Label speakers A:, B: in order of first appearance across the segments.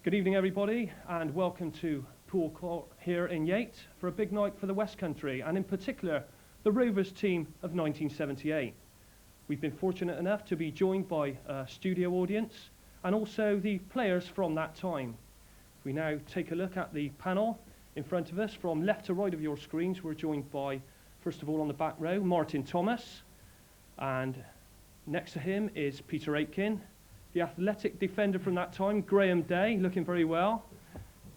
A: Good evening, everybody, and welcome to Pool Court here in Yate for a big night for the West Country, and in particular, the Rovers team of 1978. We've been fortunate enough to be joined by a studio audience and also the players from that time. If we now take a look at the panel in front of us, from left to right of your screens, we're joined by, first of all, on the back row, Martin Thomas, and next to him is Peter Aitken. The athletic defender from that time, Graham Day, looking very well.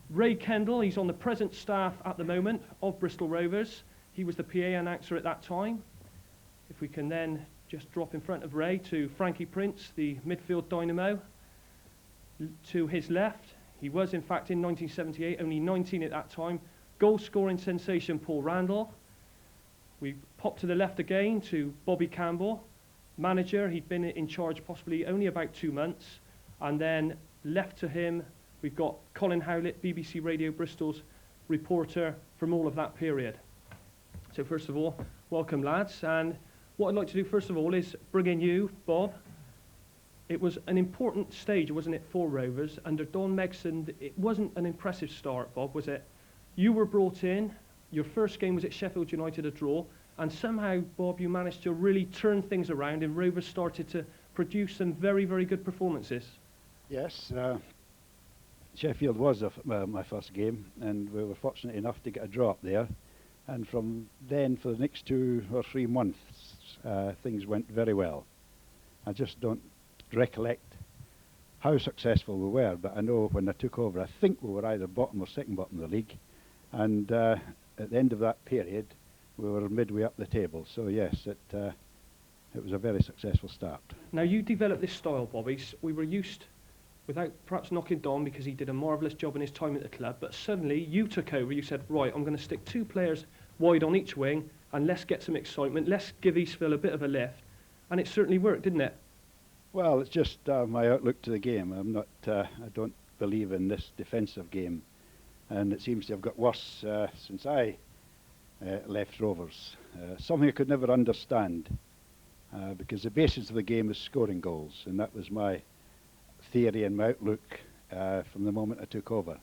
A: Ray Kendall, he's on the present staff at the moment of Bristol Rovers. He was the PA announcer at that time. If we can then just drop in front of Ray to Frankie Prince, the midfield dynamo. To his left, he was in fact in 1978, only 19 at that time, goal-scoring sensation Paul Randall. We pop to the left again to Bobby Campbell. Manager, he'd been in charge possibly only about 2 months, and then left to him we've got Colin Howlett, BBC Radio Bristol's reporter from all of that period. So first of all, welcome lads, and what I'd like to do first of all is bring in you, Bob. It was an important stage, wasn't it, for Rovers under Don Megson? It wasn't an impressive start, Bob, was it? You were brought in, your first game was at Sheffield United, a draw, and somehow, Bob, you managed to really turn things around and Rovers started to produce some very, very good performances.
B: Yes, Sheffield was my first game, and we were fortunate enough to get a draw up there. And from then, for the next 2 or 3 months, things went very well. I just don't recollect how successful we were, but I know when I took over, I think we were either bottom or second bottom of the league. And at the end of that period, we were midway up the table, so yes, it was a very successful start.
A: Now you developed this style, Bobby. We were used, without perhaps knocking Don because he did a marvellous job in his time at the club, but suddenly you took over, you said, right, I'm going to stick 2 players wide on each wing and let's get some excitement, let's give Eastville a bit of a lift, and it certainly worked, didn't it?
B: Well, it's just my outlook to the game. I don't believe in this defensive game, and it seems to have got worse since I left Rovers. Something I could never understand, because the basis of the game is scoring goals, and that was my theory and my outlook from the moment I took over.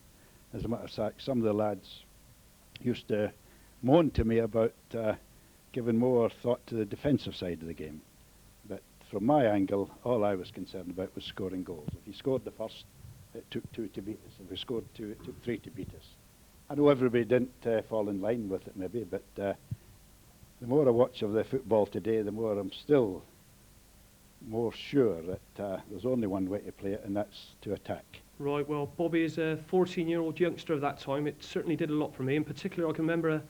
B: As a matter of fact, some of the lads used to moan to me about giving more thought to the defensive side of the game. But from my angle, all I was concerned about was scoring goals. If you scored the first, it took 2 to beat us. If we scored 2, it took 3 to beat us. I know everybody didn't fall in line with it maybe, but the more I watch of the football today, the more I'm still more sure that there's only one way to play it, and that's to attack.
A: Right, well, Bobby is a 14-year-old youngster of that time. It certainly did a lot for me. In particular, I can remember a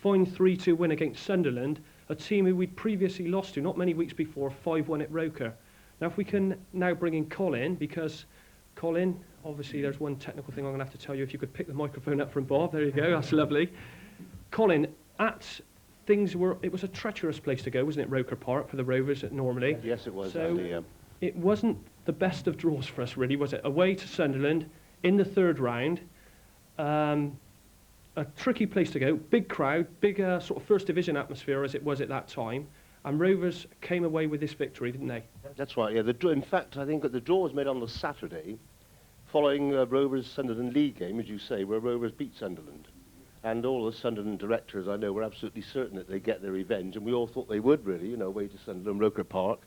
A: fine 3-2 win against Sunderland, a team who we'd previously lost to not many weeks before, 5-1 at Roker. Now, if we can now bring in Colin, because Colin, obviously there's one technical thing I'm going to have to tell you. If you could pick the microphone up from Bob, there you go, that's lovely. Colin, it was a treacherous place to go, wasn't it, Roker Park, for the Rovers normally?
C: Yes, it was.
A: So
C: Andy,
A: it wasn't the best of draws for us, really, was it? Away to Sunderland in the 3rd round, a tricky place to go, big crowd, big sort of first division atmosphere as it was at that time, and Rovers came away with this victory, didn't they?
C: That's right, yeah. In fact, I think that the draw was made on the Saturday, following Rovers Sunderland League game, as you say, where Rovers beat Sunderland. And all the Sunderland directors, I know, were absolutely certain that they'd get their revenge, and we all thought they would, really, away to Sunderland, Roker Park.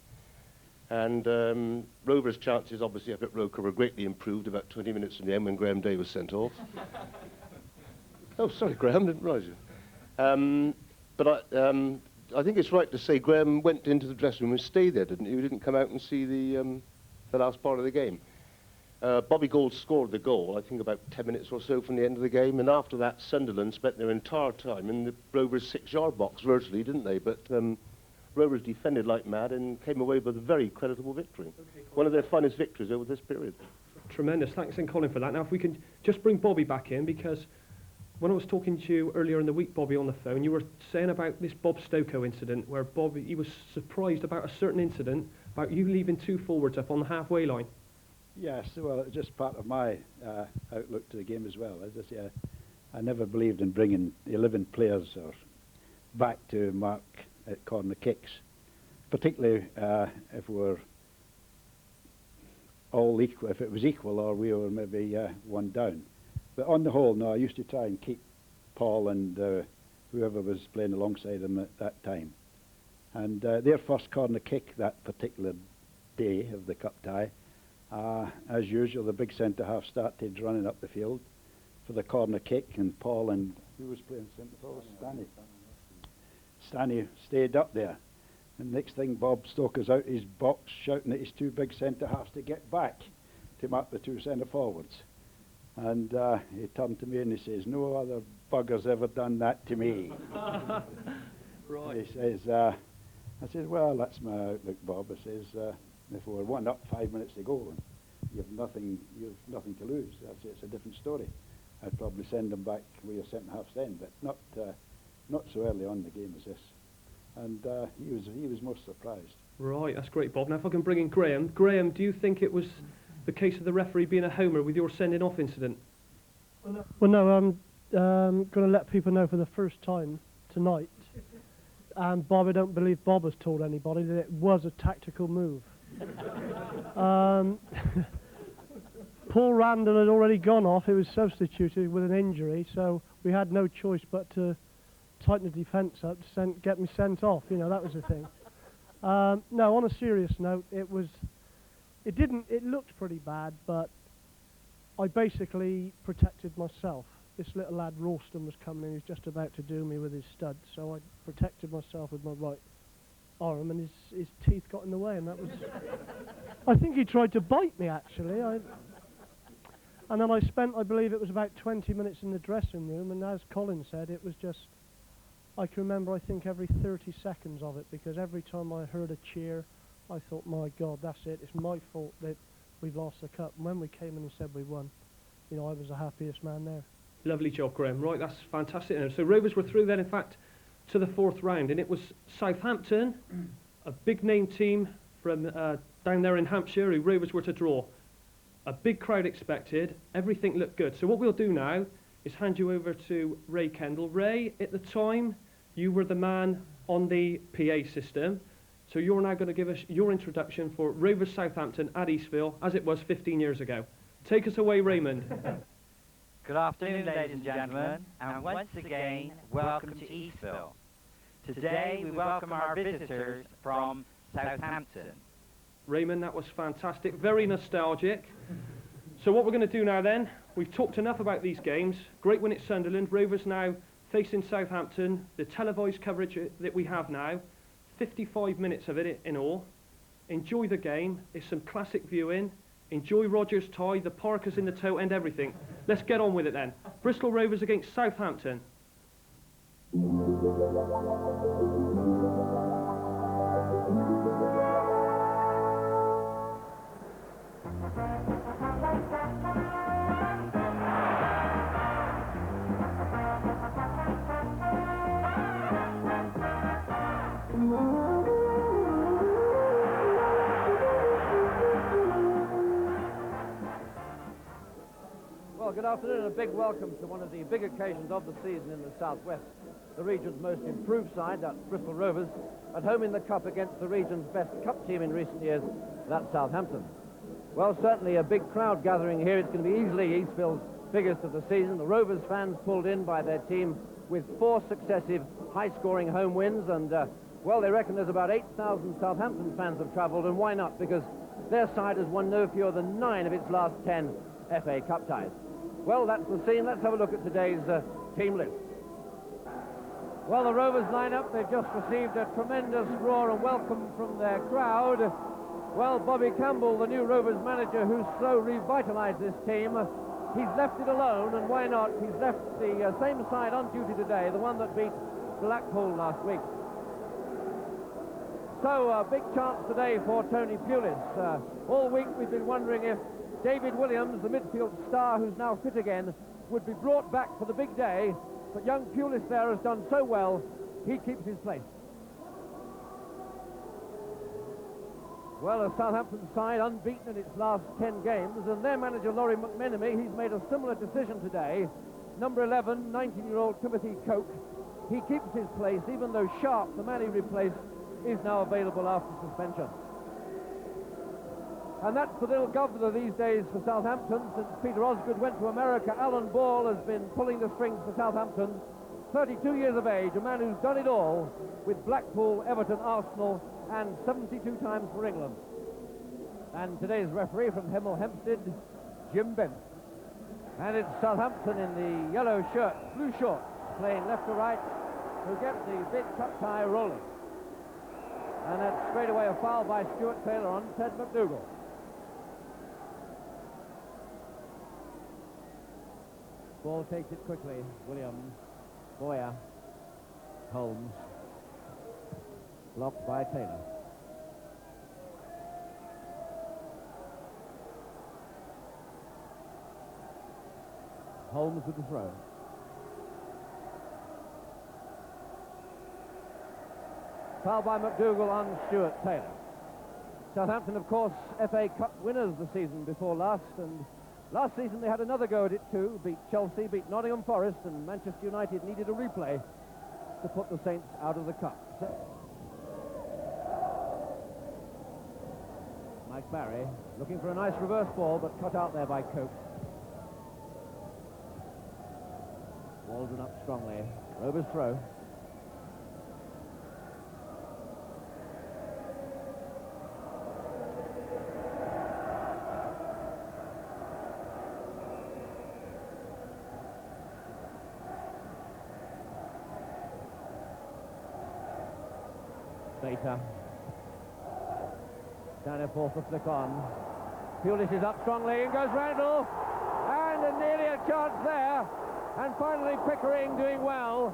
C: And Rovers' chances, obviously, up at Roker were greatly improved about 20 minutes from the end when Graham Day was sent off. Oh, sorry, Graham, didn't realise you. But I think it's right to say Graham went into the dressing room and stayed there, didn't he? He didn't come out and see the last part of the game. Bobby Gould scored the goal, I think about 10 minutes or so from the end of the game, and after that Sunderland spent their entire time in the Rovers 6-yard box virtually, didn't they? But Rovers defended like mad and came away with a very creditable victory. Okay, one of their finest victories over this period.
A: Tremendous, thanks and Colin for that. Now if we can just bring Bobby back in, because when I was talking to you earlier in the week, Bobby, on the phone, you were saying about this Bob Stokoe incident, where Bobby, he was surprised about a certain incident, about you leaving 2 forwards up on the halfway line.
B: Yes, well, it's just part of my outlook to the game as well. I never believed in bringing 11 players back to mark at corner kicks, particularly if we're all equal, if it was equal, or we were maybe one down. But on the whole, no, I used to try and keep Paul and whoever was playing alongside him at that time. And their first corner kick that particular day of the cup tie, as usual, the big centre-half started running up the field for the corner kick, and Paul and who was playing centre-forward? Stanley stayed up there. And next thing, Bob Stoker's out his box shouting at his two big centre-halves to get back to mark the two centre-forwards. And he turned to me and he says, "No other bugger's ever done that to me."
A: Right.
B: He says, I said, "Well, that's my outlook, Bob." I says, "If we were 1 up, 5 minutes to go, and you've nothing to lose. It's a different story. I'd probably send them back where your centre-half's then, but not so early on in the game as this." And he was most surprised.
A: Right, that's great, Bob. Now, if I can bring in Graham. Graham, do you think it was the case of the referee being a homer with your sending off incident?
D: Well, no, I'm going to let people know for the first time tonight, and Bob, I don't believe Bob has told anybody that it was a tactical move. Paul Randall had already gone off. He was substituted with an injury, so we had no choice but to tighten the defence up to get me sent off. You know, that was the thing. No, on a serious note, it looked pretty bad, but I basically protected myself. This little lad Ralston was coming in, he was just about to do me with his stud, so I protected myself with my right arm, and his teeth got in the way, and that was... I think he tried to bite me, actually. And then I spent, I believe it was about 20 minutes in the dressing room, and as Colin said, it was just... I can remember, I think, every 30 seconds of it, because every time I heard a cheer, I thought, my God, that's it. It's my fault that we've lost the cup. And when we came in and said we won, you know, I was the happiest man there.
A: Lovely job, Graham. Right, that's fantastic. So Rovers were through then, in fact, to the fourth round, and it was Southampton, a big-name team from down there in Hampshire, who Rovers were to draw. A big crowd expected. Everything looked good. So what we'll do now is hand you over to Ray Kendall. Ray, at the time, you were the man on the PA system. So you're now going to give us your introduction for Rovers Southampton at Eastville, as it was 15 years ago. Take us away, Raymond.
E: Good afternoon, ladies and gentlemen, and once again, welcome to Eastville. Today, we welcome our visitors from Southampton.
A: Raymond, that was fantastic, very nostalgic. So what we're going to do now then, we've talked enough about these games. Great win at Sunderland, Rovers now facing Southampton. The televised coverage that we have now, 55 minutes of it in all. Enjoy the game, it's some classic viewing. Enjoy Rogers' tie, the Parkers in the toe and everything. Let's get on with it then. Bristol Rovers against Southampton.
F: Well, good afternoon and a big welcome to one of the big occasions of the season in the Southwest. The region's most improved side, that's Bristol Rovers, at home in the Cup against the region's best Cup team in recent years, that's Southampton. Well, certainly a big crowd gathering here. It's going to be easily Eastville's biggest of the season. The Rovers fans pulled in by their team with 4 successive high-scoring home wins, and, well, they reckon there's about 8,000 Southampton fans have travelled, and why not? Because their side has won no fewer than 9 of its last 10 FA Cup ties. Well, that's the scene. Let's have a look at today's team list. Well, the Rovers line-up, they've just received a tremendous roar and welcome from their crowd. Well, Bobby Campbell, the new Rovers manager who's so revitalised this team, he's left it alone, and why not? He's left the same side on duty today, the one that beat Blackpool last week. So, a big chance today for Tony Pulis. All week we've been wondering if David Williams, the midfield star who's now fit again, would be brought back for the big day, but young Pulis there has done so well, he keeps his place. Well, a Southampton side unbeaten in its last 10 games, and their manager Laurie McMenemy, he's made a similar decision today. Number 11, 19-year-old Timothy Coke, he keeps his place, even though Sharp, the man he replaced, is now available after suspension. And that's the little governor these days for Southampton. Since Peter Osgood went to America, Alan Ball has been pulling the strings for Southampton. 32 years of age, a man who's done it all with Blackpool, Everton, Arsenal, and 72 times for England. And today's referee from Hemel Hempstead, Jim Bent. And it's Southampton in the yellow shirt, blue shorts, playing left to right, who get the big cut tie rolling. And that's straight away a foul by Stuart Taylor on Ted McDougall. Ball takes it quickly. Williams, Boyer, Holmes. Blocked by Taylor. Holmes with the throw. Foul by McDougall on Stuart Taylor. Southampton, of course, FA Cup winners the season before last, and last season they had another go at it too. Beat Chelsea, beat Nottingham Forest, and Manchester United needed a replay to put the Saints out of the cup. So, Mike Barry looking for a nice reverse ball, but cut out there by Coates. Walden up strongly. Rovers throw. Bater. Down and forth to flick on. Pulis is up strongly, and goes Randall. And nearly a chance there. And finally Pickering doing well.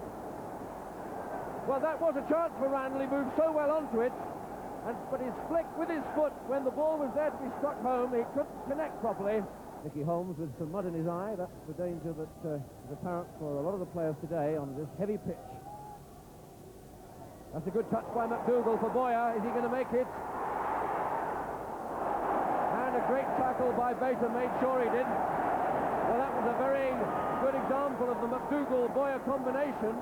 F: Well, that was a chance for Randall. He moved so well onto it. But his flick with his foot, when the ball was there to be struck home, he couldn't connect properly. Nicky Holmes with some mud in his eye. That's the danger that is apparent for a lot of the players today on this heavy pitch. That's a good touch by McDougall for Boyer. Is he going to make it? And a great tackle by Bater, made sure he did. Well, that was a very good example of the McDougall-Boyer combination.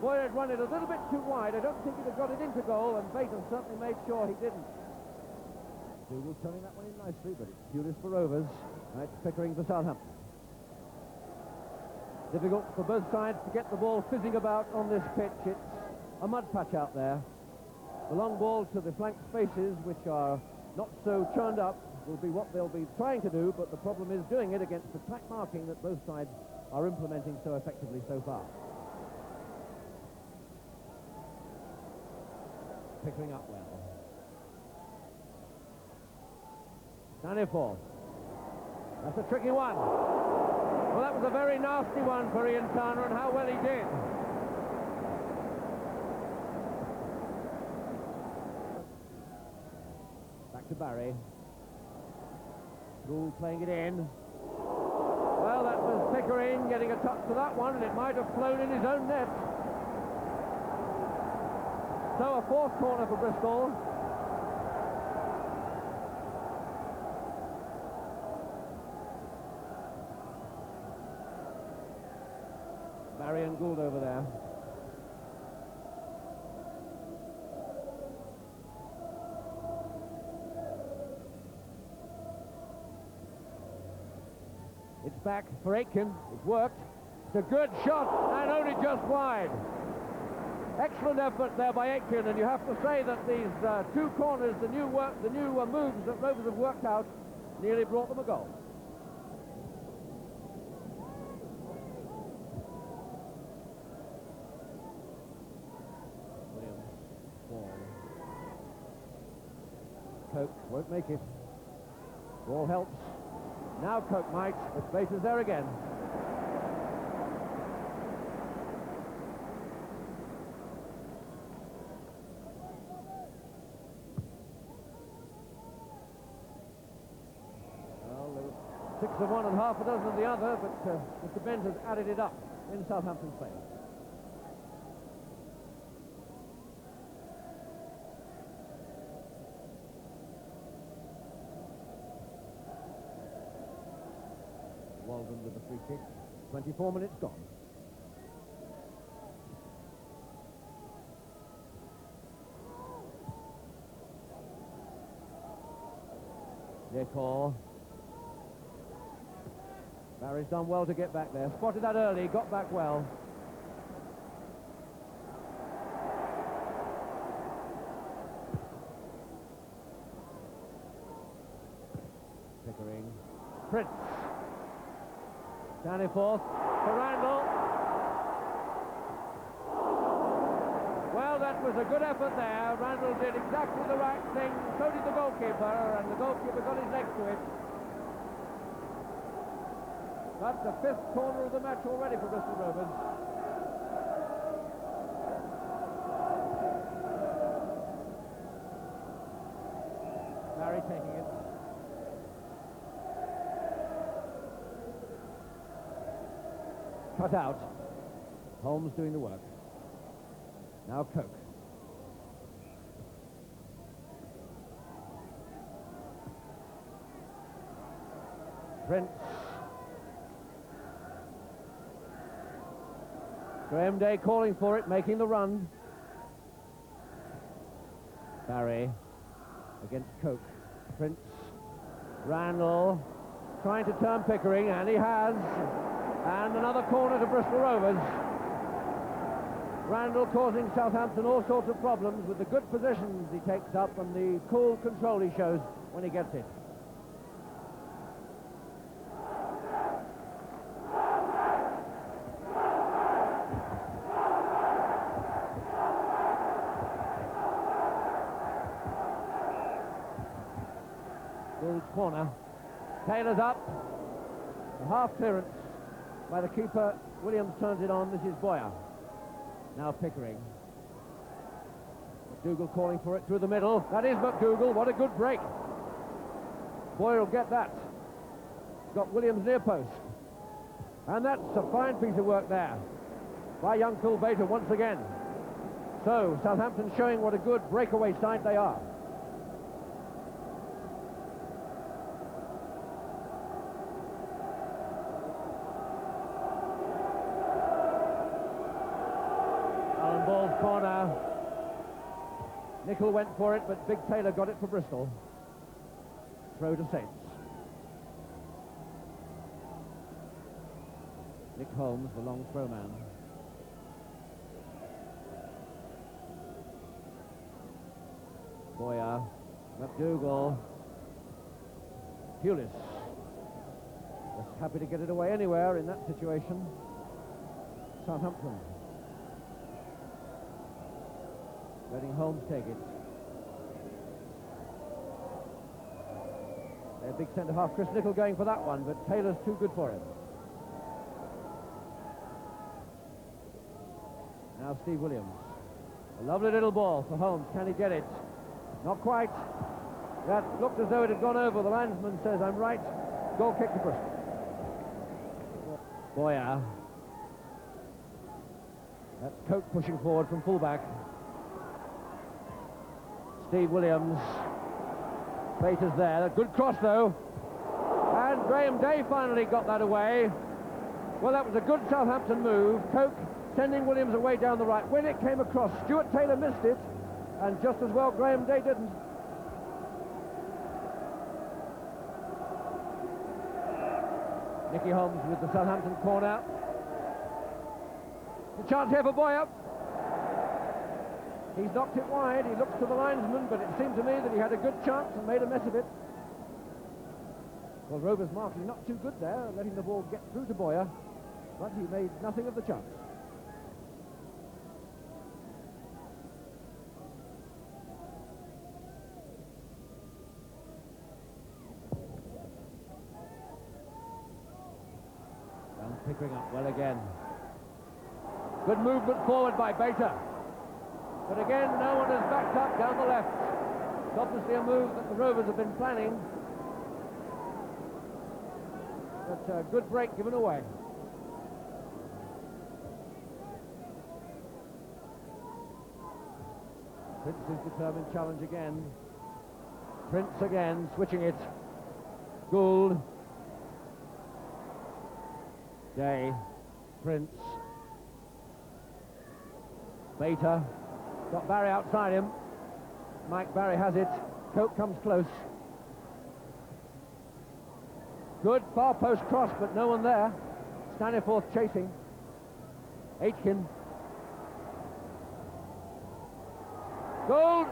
F: Boyer had run it a little bit too wide. I don't think he'd have got it into goal, and Bater certainly made sure he didn't. McDougall turning that one in nicely, but it's Pulis for Rovers. Right, Pickering for Southampton. Difficult for both sides to get the ball fizzing about on this pitch. It's a mud patch out there. The long ball to the flank spaces, which are not so churned up, will be what they'll be trying to do, but the problem is doing it against the track marking that both sides are implementing so effectively so far. Pickering up well. Stanifor. That's a tricky one. Well, that was a very nasty one for Ian Turner, and how well he did. Back to Barry. Gould playing it in. Well, that was Pickering getting a touch to that one, and it might have flown in his own net. So a fourth corner for Bristol. Barry and Gould over there. It's back for Aitken. It worked. It's a good shot, and only just wide. Excellent effort there by Aitken, and you have to say that these two corners, the new moves that Rovers have worked out, nearly brought them a goal. Williams, ball. Coke won't make it. Ball helps. Now Coke might, but Bater's there again. Well, there was 6 of one and half a dozen of the other, but Mr. Bent has added it up in Southampton's favour. Walden with the free kick. 24 minutes gone. Decor. Barry's done well to get back there. Spotted that early, got back well. Pickering. Prince. Down in fourth for Randall. Well, that was a good effort there. Randall did exactly the right thing. So did the goalkeeper, and the goalkeeper got his legs to it. That's the 5th corner of the match already for Bristol Rovers. Barry taking it. Cut out. Holmes doing the work. Now Coke. Prince. Graham Day calling for it, making the run. Barry against Coke. Prince. Randall trying to turn Pickering, and he has. And another corner to Bristol Rovers. Randall causing Southampton all sorts of problems with the good positions he takes up and the cool control he shows when he gets it. Gould's corner. Taylor's up. A half clearance by the keeper. Williams turns it on. This is Boyer. Now Pickering. McDougall calling for it through the middle. That is McDougall. What a good break. Boyer will get that. Got Williams near post. And that's a fine piece of work there by young Phil Bater once again. So Southampton showing what a good breakaway side they are. Corner. Nicol went for it, but Big Taylor got it for Bristol. Throw to Saints. Nick Holmes, the long throw man. Boyer. McDougall. Pulis. Just happy to get it away anywhere in that situation. Southampton. Letting Holmes take it. Their big centre-half, Chris Nicol, going for that one, but Taylor's too good for him. Now Steve Williams. A lovely little ball for Holmes. Can he get it? Not quite. That looked as though it had gone over. The linesman says, I'm right. Goal kick to Bristol. Boyer. That's Coke pushing forward from fullback. Steve Williams. Bater's there. A good cross, though. And Graham Day finally got that away. Well, that was a good Southampton move. Coke sending Williams away down the right. When it came across, Stuart Taylor missed it. And just as well, Graham Day didn't. Nicky Holmes with the Southampton corner. The chance here for Boyer. He's knocked it wide. He looks to the linesman, but it seemed to me that he had a good chance and made a mess of it. Well, Rovers marking not too good there, letting the ball get through to Boyer, but he made nothing of the chance. And Pickering up well again. Good movement forward by Bater. But again, no one has backed up down the left. It's obviously a move that the Rovers have been planning. But a good break given away. Prince's determined challenge again. Prince again, switching it. Gould. Day. Prince. Bater. Got Barry outside him. Mike Barry has it. Coke comes close. Good far post cross, but no one there. Staniforth chasing. Aitken. Gould.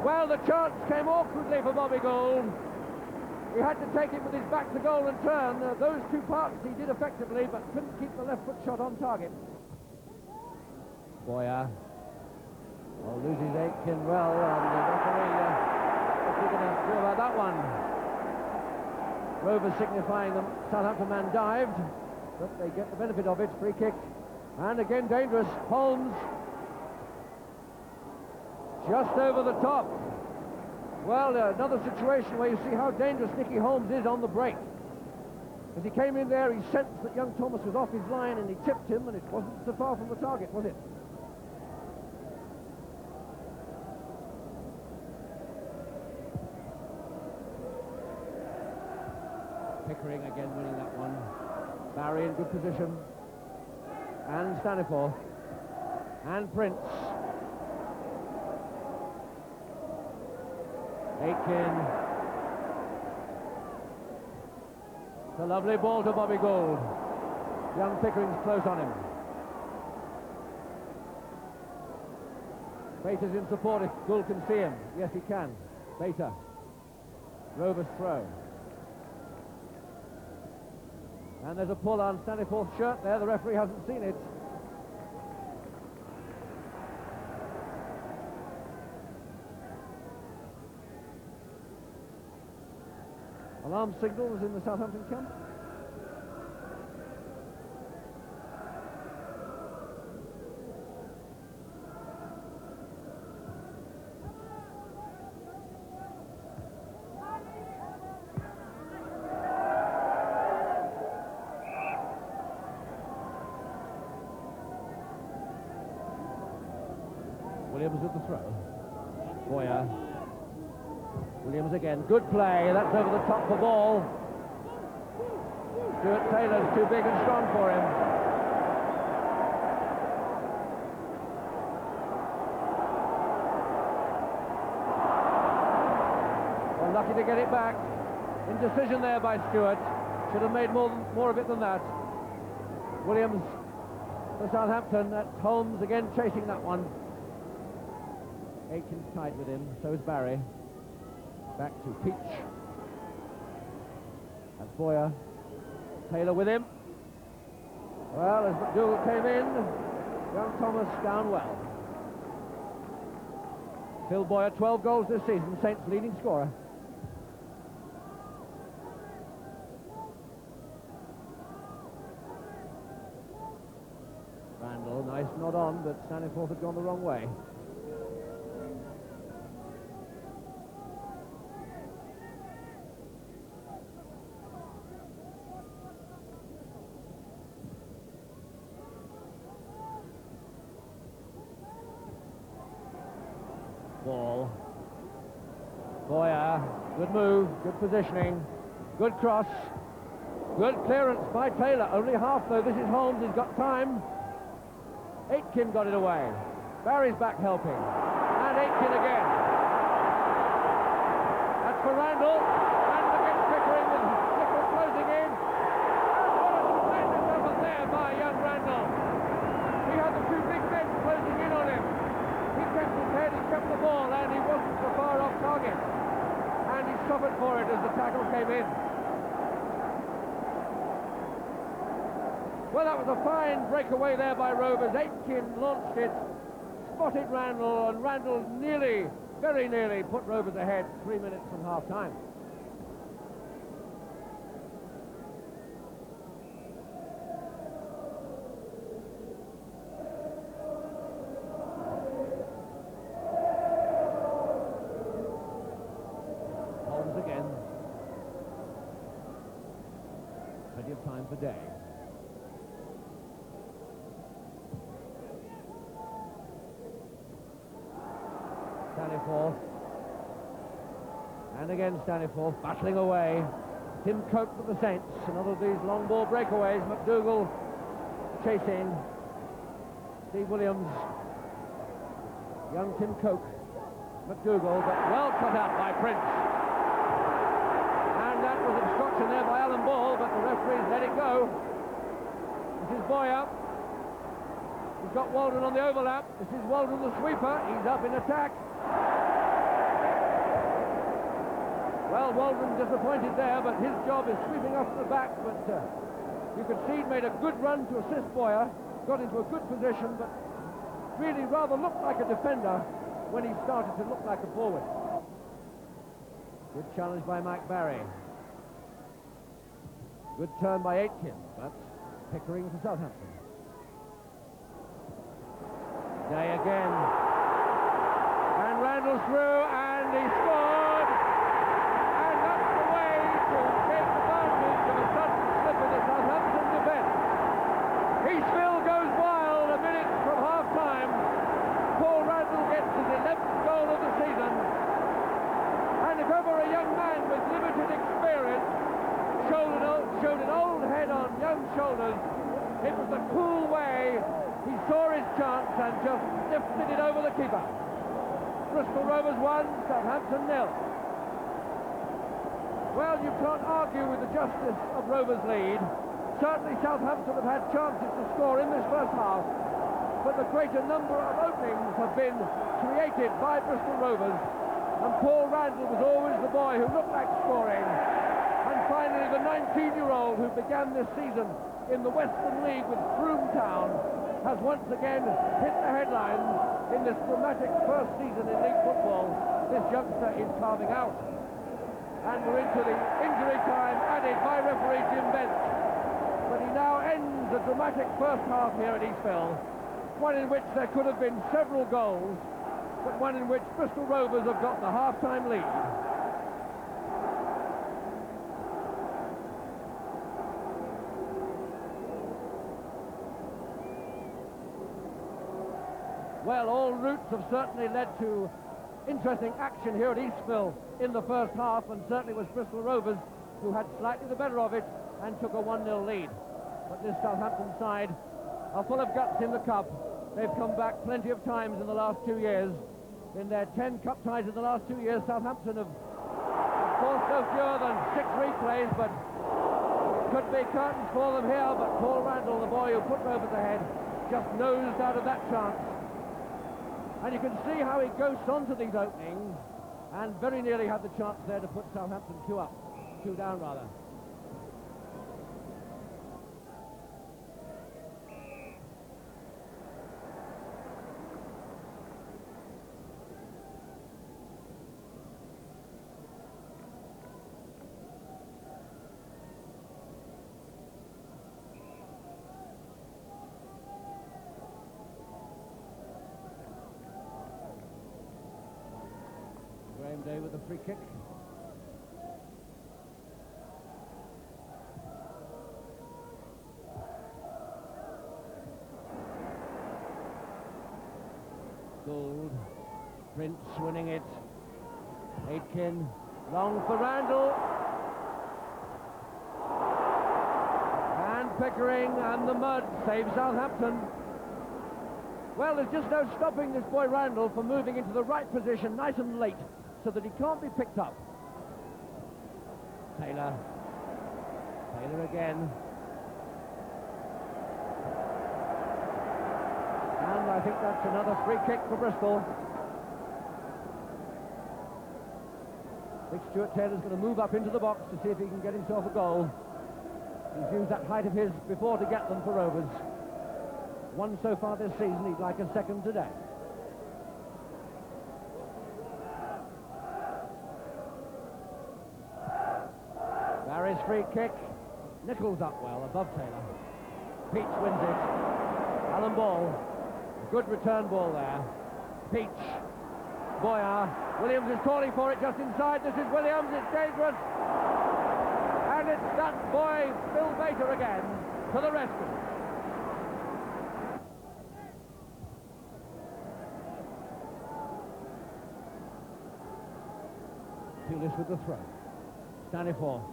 F: Well, the chance came awkwardly for Bobby Gould. He had to take it with his back to goal and turn. Those two parts he did effectively, but couldn't keep the left foot shot on target. Boyer. Oh, loses Aitken. Well, the referee, what's he going to do about that one? Rovers signifying the Southampton man dived, but they get the benefit of it. Free kick. And again dangerous. Holmes. Just over the top. Well, another situation where you see how dangerous Nicky Holmes is on the break. As he came in there, he sensed that young Thomas was off his line and he tipped him, and it wasn't so far from the target, was it? Pickering again winning that one. Barry in good position. And Staniforth. And Prince. Aitken. It's a lovely ball to Bobby Gould. Young Pickering's close on him. Bater's in support if Gould can see him. Yes, he can. Bater. Rovers throw. And there's a pull on Staniforth's shirt there. The referee hasn't seen it. Alarm signals in the Southampton camp. Williams with the throw. Boyer. Williams again. Good play. That's over the top for ball. Stuart Taylor's too big and strong for him. Well, lucky to get it back. Indecision there by Stuart. Should have made more of it than that. Williams for Southampton. That's Holmes again chasing that one. Aitken's tight with him, so is Barry. Back to Peach. That's Boyer. Taylor with him. Well, as McDougall came in, young Thomas down well. Phil Boyer, 12 goals this season, Saints' leading scorer. Randall, nice nod on, but Staniforth had gone the wrong way. Ball. Boyer, good move, good positioning, good cross, good clearance by Taylor. Only half though. This is Holmes, he's got time. Aitken got it away. Barry's back helping. And Aitken again. That's for Randall. Randall against Pickering with Pickering closing in. And what a splendid effort there by young Randall. He had the two big men closing in on him. He kept his head, he kept the ball, and he wasn't so far off target. And he suffered for it as the tackle came in. Well, that was a fine breakaway there by Rovers. Aitken launched it, spotted Randall, and Randall nearly, very nearly, put Rovers ahead 3 minutes from half-time. Holmes again. Plenty of time for Day. Staniforth. And again Staniforth battling away. Tim Coke for the Saints. Another of these long ball breakaways. McDougall chasing. Steve Williams. Young Tim Coke. McDougall, but well cut out by Prince. And that was obstruction there by Alan Ball, but the referees let it go. This is Boyer. He's got Waldron on the overlap. This is Waldron the sweeper. He's up in attack. Well, Waldron disappointed there, but his job is sweeping off the back. But you could see he made a good run to assist Boyer. Got into a good position, but really rather looked like a defender when he started to look like a forward. Good challenge by Mike Barry. Good turn by Aitken, but Pickering for Southampton. Day again. And Randall through, and he scored! And that's the way to take advantage of a sudden slip in the Southampton defence. Eastville goes wild a minute from half-time. Paul Randall gets his 11th goal of the season. And if ever a young man with limited experience showed an old head on young shoulders, it was the cool way he saw his chance and just lifted it over the keeper. Bristol Rovers 1, Southampton 0. Well, you can't argue with the justice of Rovers' lead. Certainly Southampton have had chances to score in this first half, but the greater number of openings have been created by Bristol Rovers, and Paul Randall was always the boy who looked like scoring. And finally, the 19-year-old who began this season in the Western League with Broomtown has once again hit the headlines in this dramatic first season in league football. This youngster is carving out. And we're into the injury time added by referee Jim Bench. But he now ends a dramatic first half here at Eastville, one in which there could have been several goals, but one in which Bristol Rovers have got the half-time lead. Well, all routes have certainly led to interesting action here at Eastville in the first half, and certainly was Bristol Rovers who had slightly the better of it and took a 1-0 lead. But this Southampton side are full of guts in the cup. They've come back plenty of times in the last 2 years. In their 10 cup ties in the last 2 years, Southampton have forced no fewer than 6 replays, but could be curtains for them here. But Paul Randall, the boy who put Rovers ahead, just nosed out of that chance. And you can see how he goes onto these openings and very nearly had the chance there to put Southampton 2 down rather. Day with a free kick. Gould, Prince winning it. Aitken, long for Randall. And Pickering, and the mud saves Southampton. Well, there's just no stopping this boy Randall from moving into the right position nice and late, so that he can't be picked up. Taylor again. And I think that's another free kick for Bristol. Big Stuart Taylor's going to move up into the box to see if he can get himself a goal. He's used that height of his before to get them for Rovers. One so far this season, he'd like a second today. Barry's free kick. Nichols up well, above Taylor. Peach wins it. Alan Ball. A good return ball there. Peach. Boyer. Williams is calling for it just inside. This is Williams. It's dangerous. And it's that boy, Bill Bater again, to the rescue. Pulis with the throw. Staniforth.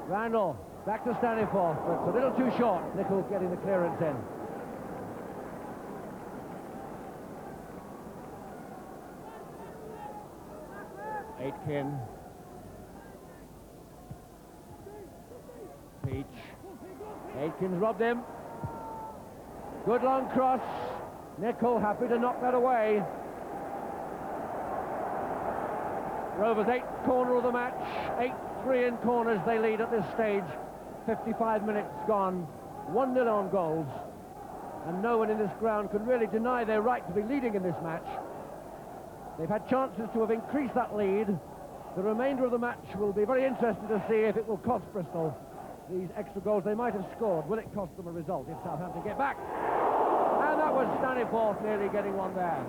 F: Randall, back to Staniforth, but it's a little too short. Nichols getting the clearance in. Aitken. Atkins robbed him. Good long cross. Nicol happy to knock that away. Rovers' 8th corner of the match. 8-3 in corners they lead at this stage. 55 minutes gone. 1-0 on goals. And no one in this ground can really deny their right to be leading in this match. They've had chances to have increased that lead. The remainder of the match will be very interesting to see if it will cost Bristol these extra goals they might have scored. Will it cost them a result if Southampton get back? And that was Staniforth nearly getting one there.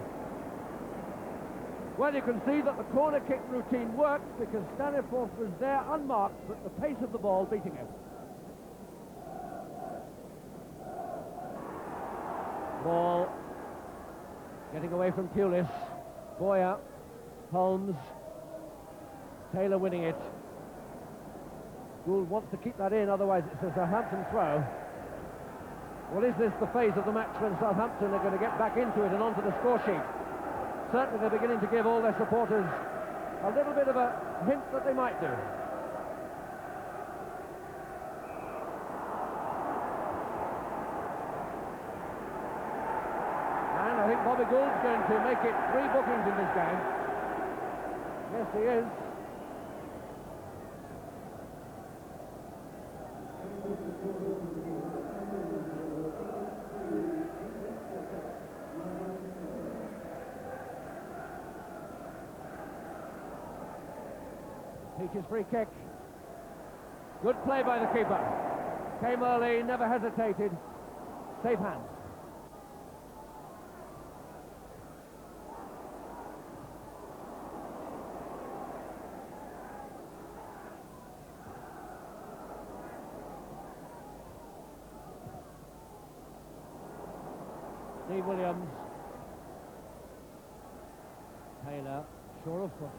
F: Well, you can see that the corner kick routine worked because Staniforth was there unmarked, but the pace of the ball beating him. Ball getting away from Pulis. Boyer, Holmes, Taylor winning it. Gould wants to keep that in, otherwise it's a Southampton throw. Well, is this the phase of the match when Southampton are going to get back into it and onto the score sheet? Certainly they're beginning to give all their supporters a little bit of a hint that they might do. And I think Bobby Gould's going to make it 3 bookings in this game. Yes, he is. Peach's free kick. Good play by the keeper. Came early, never hesitated. Safe hands. Steve Williams. Taylor, sure of foot.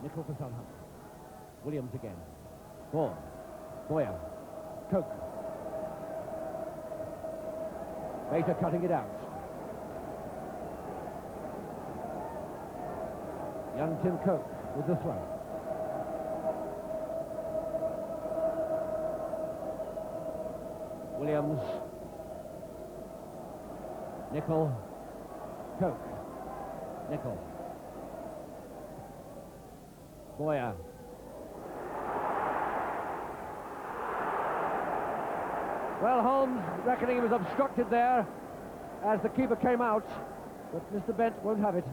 F: Nicol for Southampton. Williams again. Ball. Boyer. Coke. Baker cutting it out. Young Tim Coke with the throw. Williams. Nicol. Coke. Nicol. Boyer. Well, Holmes reckoning he was obstructed there as the keeper came out, but Mr. Bent won't have it.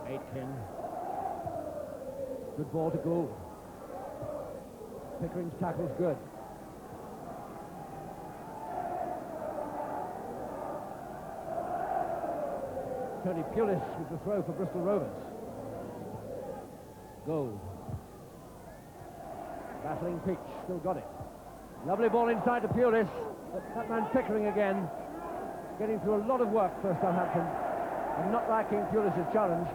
F: Aitken. Good ball to Gould. Pickering's tackle's good. Tony Pulis with the throw for Bristol Rovers. Gould. Battling Peach, still got it. Lovely ball inside to Pulis, but that man Pickering again, getting through a lot of work for Southampton, and not liking Pulis' challenge.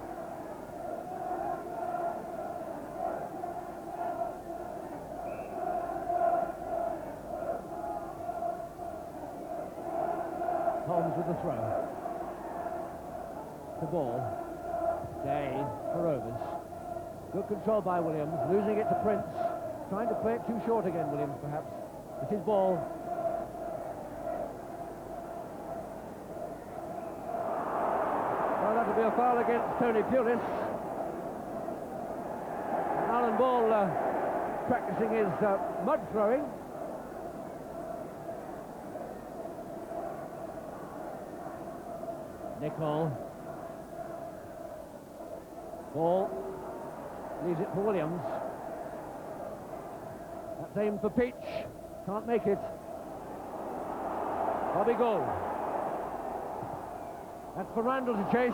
F: Holmes with the throw. The ball. Day for Rovers. Good control by Williams, losing it to Prince. Trying to play it too short again, Williams, perhaps. It's his ball. Well, that'll be a foul against Tony Pulis. Alan Ball practicing his mud throwing. Nicol. Ball. Leaves it for Williams. That's aimed for Peach. Can't make it. Bobby Gould. That's for Randall to chase.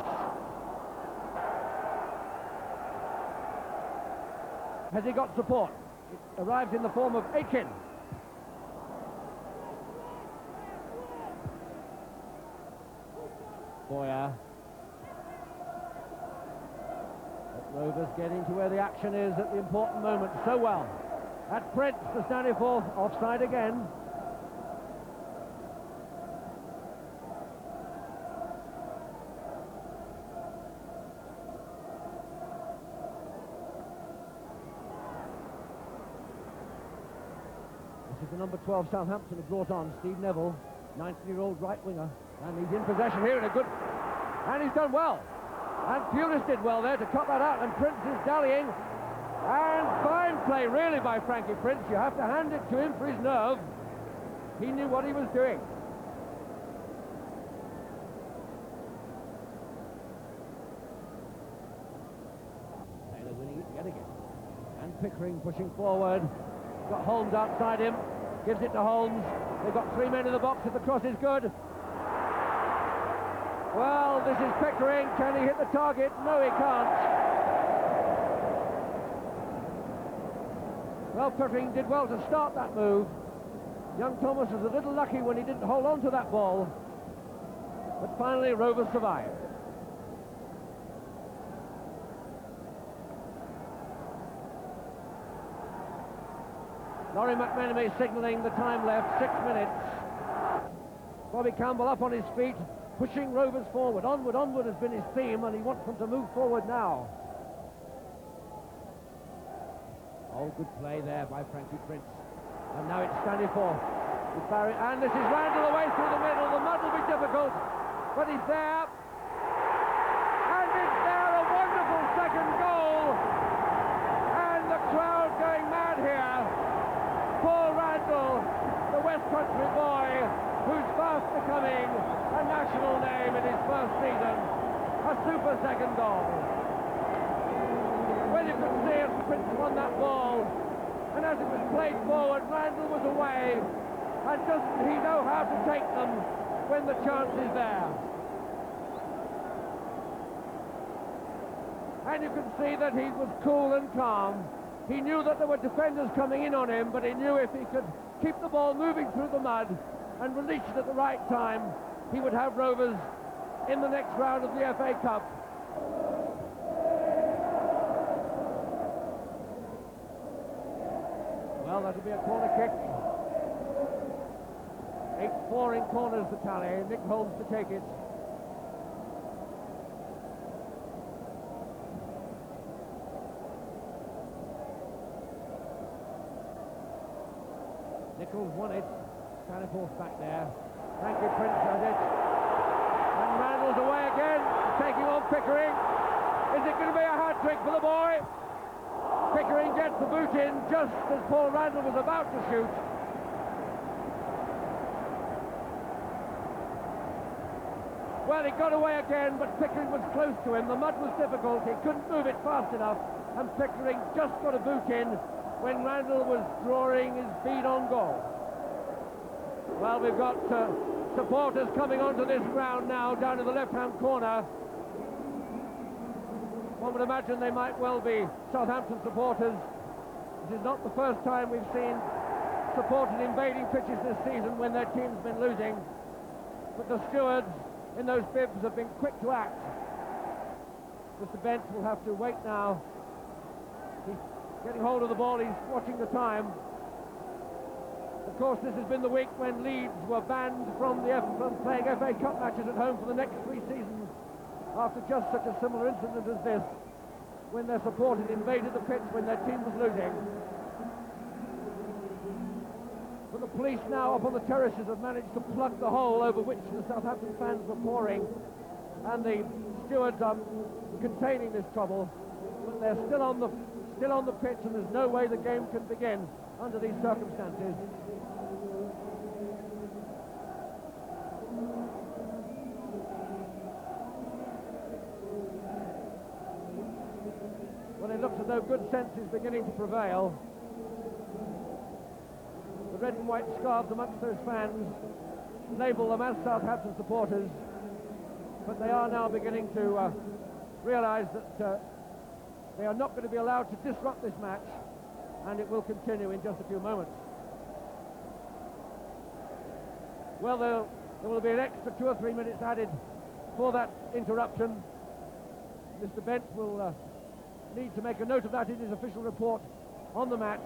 F: Has he got support? It arrives in the form of Aitken. Boyer. Rovers getting to where the action is at the important moment so well. That's Prince to Staniforth, offside again. This is the number 12 Southampton have brought on, Steve Neville, 19-year-old right winger, and he's in possession here in a good... And he's done well. And Pulis did well there to cut that out, and Prince is dallying. And fine play really by Frankie Prince. You have to hand it to him for his nerve. He knew what he was doing. Taylor winning it yet again. And Pickering pushing forward. Got Holmes outside him. Gives it to Holmes. They've got 3 men in the box if the cross is good. Well, this is Pickering. Can he hit the target? No, he can't. Well, Pickering did well to start that move. Young Thomas was a little lucky when he didn't hold on to that ball. But finally, Rovers survived. Laurie McMenemy signalling the time left, 6 minutes. Bobby Campbell up on his feet, pushing Rovers forward. Onward, onward has been his theme, and he wants them to move forward now. Oh, good play there by Frankie Prince. And now it's Stanifor with Barry. And this is Randall away through the middle. The mud will be difficult, but he's there. And it's there, a wonderful second goal. And the crowd going mad here. Paul Randall, the West Country boy, who's fast becoming a national name in his first season. A super second goal. Well, you could see as Prince won that ball, and as it was played forward, Randall was away, and doesn't he know how to take them when the chance is there? And you can see that he was cool and calm. He knew that there were defenders coming in on him, but he knew if he could keep the ball moving through the mud and release it at the right time, he would have Rovers in the next round of the FA Cup. Well, that'll be a corner kick. 8-4 in corners the tally. Nick Holmes to take it. Nichols won it. Staniforth back there. Frankie Prince has it. And Randall's away again, taking on Pickering. Is it going to be a hat-trick for the boy? Pickering gets the boot in just as Paul Randall was about to shoot. Well, he got away again, but Pickering was close to him. The mud was difficult. He couldn't move it fast enough, and Pickering just got a boot in when Randall was drawing his bead on goal. Well, we've got supporters coming onto this ground now, down in the left-hand corner. One would imagine they might well be Southampton supporters. This is not the first time we've seen supporters invading pitches this season when their team's been losing. But the stewards in those bibs have been quick to act. Mr. Bent will have to wait now. He's getting hold of the ball, he's watching the time. Of course, this has been the week when Leeds were banned from playing FA Cup matches at home for the next 3 seasons, after just such a similar incident as this, when their supporters invaded the pitch when their team was losing. But the police now up on the terraces have managed to plug the hole over which the Southampton fans were pouring, and the stewards are containing this trouble, but they're still on the pitch, and there's no way the game can begin under these circumstances. Well, it looks as though good sense is beginning to prevail. The red and white scarves amongst those fans label them as Southampton supporters, but they are now beginning to realise that they are not going to be allowed to disrupt this match, and it will continue in just a few moments. Well, there will be an extra 2 or 3 minutes added for that interruption. Mr. Bent will need to make a note of that in his official report on the match.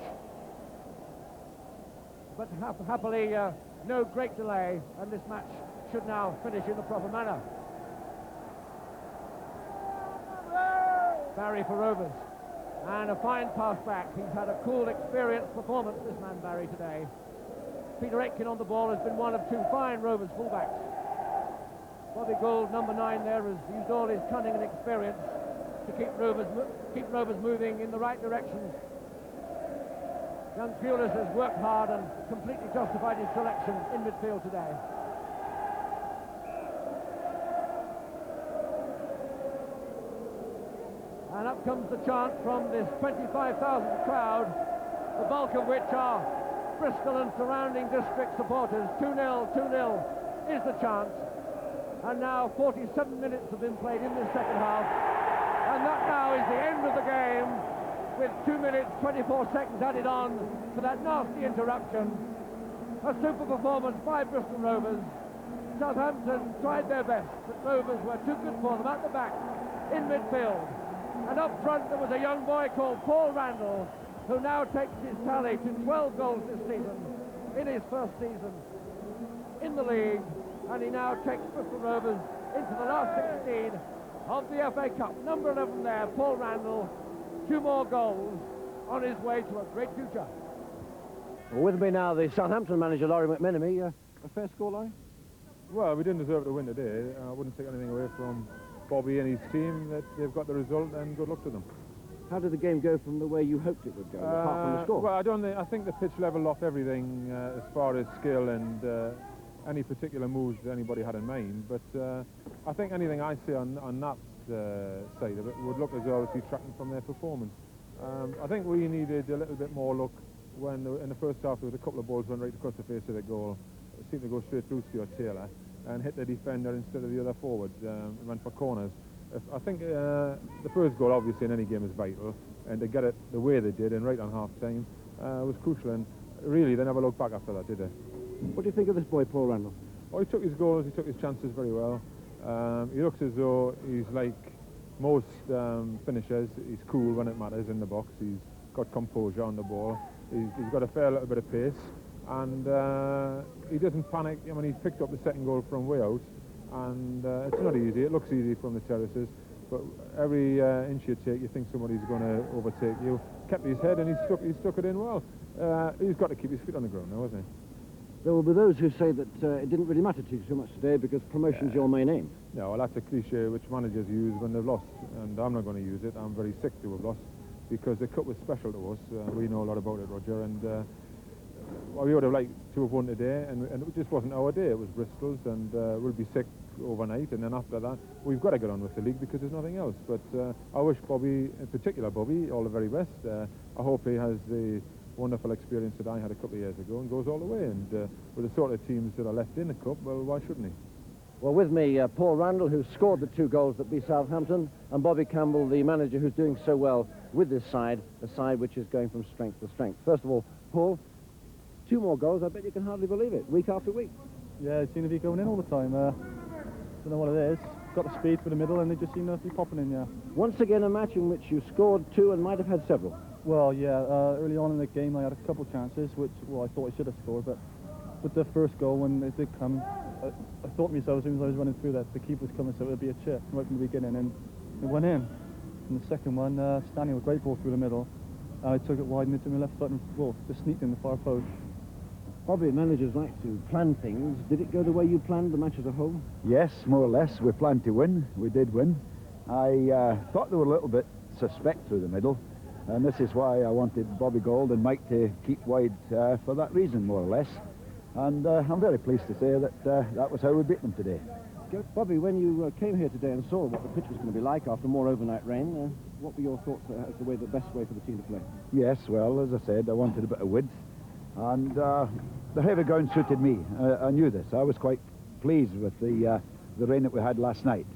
F: But happily, no great delay, and this match should now finish in the proper manner. Barry for Rovers, and a fine pass back. He's had a cool, experienced performance, this man Barry, today. Peter Aitken on the ball has been one of two fine Rovers fullbacks. Bobby Gould, number 9 there, has used all his cunning and experience to keep Rovers moving in the right direction. Young Pulis has worked hard and completely justified his selection in midfield today. And up comes the chant from this 25,000 crowd, the bulk of which are Bristol and surrounding district supporters. 2-0, 2-0 is the chant. And now 47 minutes have been played in this second half. And that now is the end of the game, with 2 minutes 24 seconds added on for that nasty interruption. A super performance by Bristol Rovers. Southampton tried their best, but Rovers were too good for them at the back, in midfield. And up front there was a young boy called Paul Randall, who now takes his tally to 12 goals this season, in his first season in the league. And he now takes Bristol Rovers into the last 16 of the FA Cup. Number 11 there, Paul Randall, 2 more goals on his way to a great future.
G: With me now, the Southampton manager, Laurie McMenemy. A fair score, Laurie?
H: Well, we didn't deserve to win today. I wouldn't take anything away from Bobby and his team, that they've got the result, and good luck to them.
G: How did the game go from the way you hoped it would go, apart from the score?
H: Well, I think the pitch leveled off everything as far as skill and any particular moves that anybody had in mind. But I think anything I see on that side of it would look as though it's detracting from their performance. I think we needed a little bit more luck when in the first half there was a couple of balls went right across the face of the goal. It seemed to go straight through Stuart Taylor and hit the defender instead of the other forward, went for corners. I think the first goal, obviously, in any game is vital, and to get it the way they did and right on half-time was crucial, and really they never looked back after that, did they?
G: What do you think of this boy, Paul Randall?
H: Oh, he took his goals, he took his chances very well. He looks as though he's like most finishers. He's cool when it matters in the box. He's got composure on the ball. He's got a fair little bit of pace, and he doesn't panic. I mean, he's picked up the second goal from way out, and it's not easy. It looks easy from the terraces, but every inch you take, you think somebody's going to overtake you. Kept his head, and he stuck it in well. He's got to keep his feet on the ground now, hasn't he?
G: There will be those who say that it didn't really matter to you so much today because promotion's your main aim.
H: No, well, that's a cliche which managers use when they've lost, and I'm not going to use it. I'm very sick to have lost, because the cup was special to us. We know a lot about it, Roger, and well, we would have liked to have won today, and it just wasn't our day. It was Bristol's, and we'll be sick overnight, and then after that we've got to get on with the league because there's nothing else. But I wish Bobby, in particular Bobby, all the very best. I hope he has the wonderful experience that I had a couple of years ago and goes all the way, and with the sort of teams that are left in the cup, well, why shouldn't he?
G: Well, with me, Paul Randall, who scored the 2 goals that beat Southampton, and Bobby Campbell, the manager who's doing so well with this side, a side which is going from strength to strength. First of all, Paul, 2 more goals. I bet you can hardly believe it, week after week.
I: Yeah, it seems to be going in all the time. Don't know what it is. Got the speed for the middle, and they just seem to be popping in, yeah.
G: Once again, a match in which you scored 2 and might have had several.
I: Well, yeah, early on in the game I had a couple of chances, which, well, I thought I should have scored, but with the first goal, when it did come, I thought to myself as soon as I was running through that, the keeper was coming, so it would be a chip right from the beginning, and it went in. And the second one, Stanley with a great ball through the middle. I took it wide into my left foot and, well, just sneaked in the far post.
G: Bobby, managers like to plan things. Did it go the way you planned the match as a whole?
B: Yes, more or less. We planned to win. We did win. I thought they were a little bit suspect through the middle, and this is why I wanted Bobby Gould and Mike to keep wide for that reason, more or less. And I'm very pleased to say that that was how we beat them today.
G: Bobby, when you came here today and saw what the pitch was going to be like after more overnight rain, what were your thoughts as the best way for the team to play?
B: Yes, well, as I said, I wanted a bit of width, and the heavy ground suited me. I knew this. I was quite pleased with the rain that we had last night,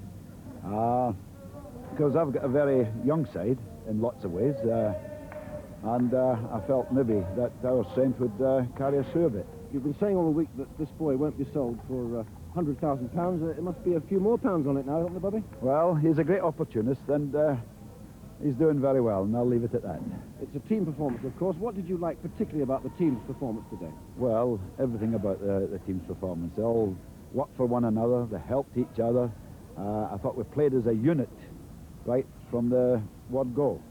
B: because I've got a very young side in lots of ways, and I felt maybe that our strength would carry us through a bit.
G: You've been saying all the week that this boy won't be sold for £100,000. It must be a few more pounds on it now, haven't there, Bobby?
B: Well, he's a great opportunist, and he's doing very well, and I'll leave it at that.
G: It's a team performance, of course. What did you like particularly about the team's performance today?
B: Well, everything about the team's performance. They all worked for one another, they helped each other. I thought we played as a unit right from the word go.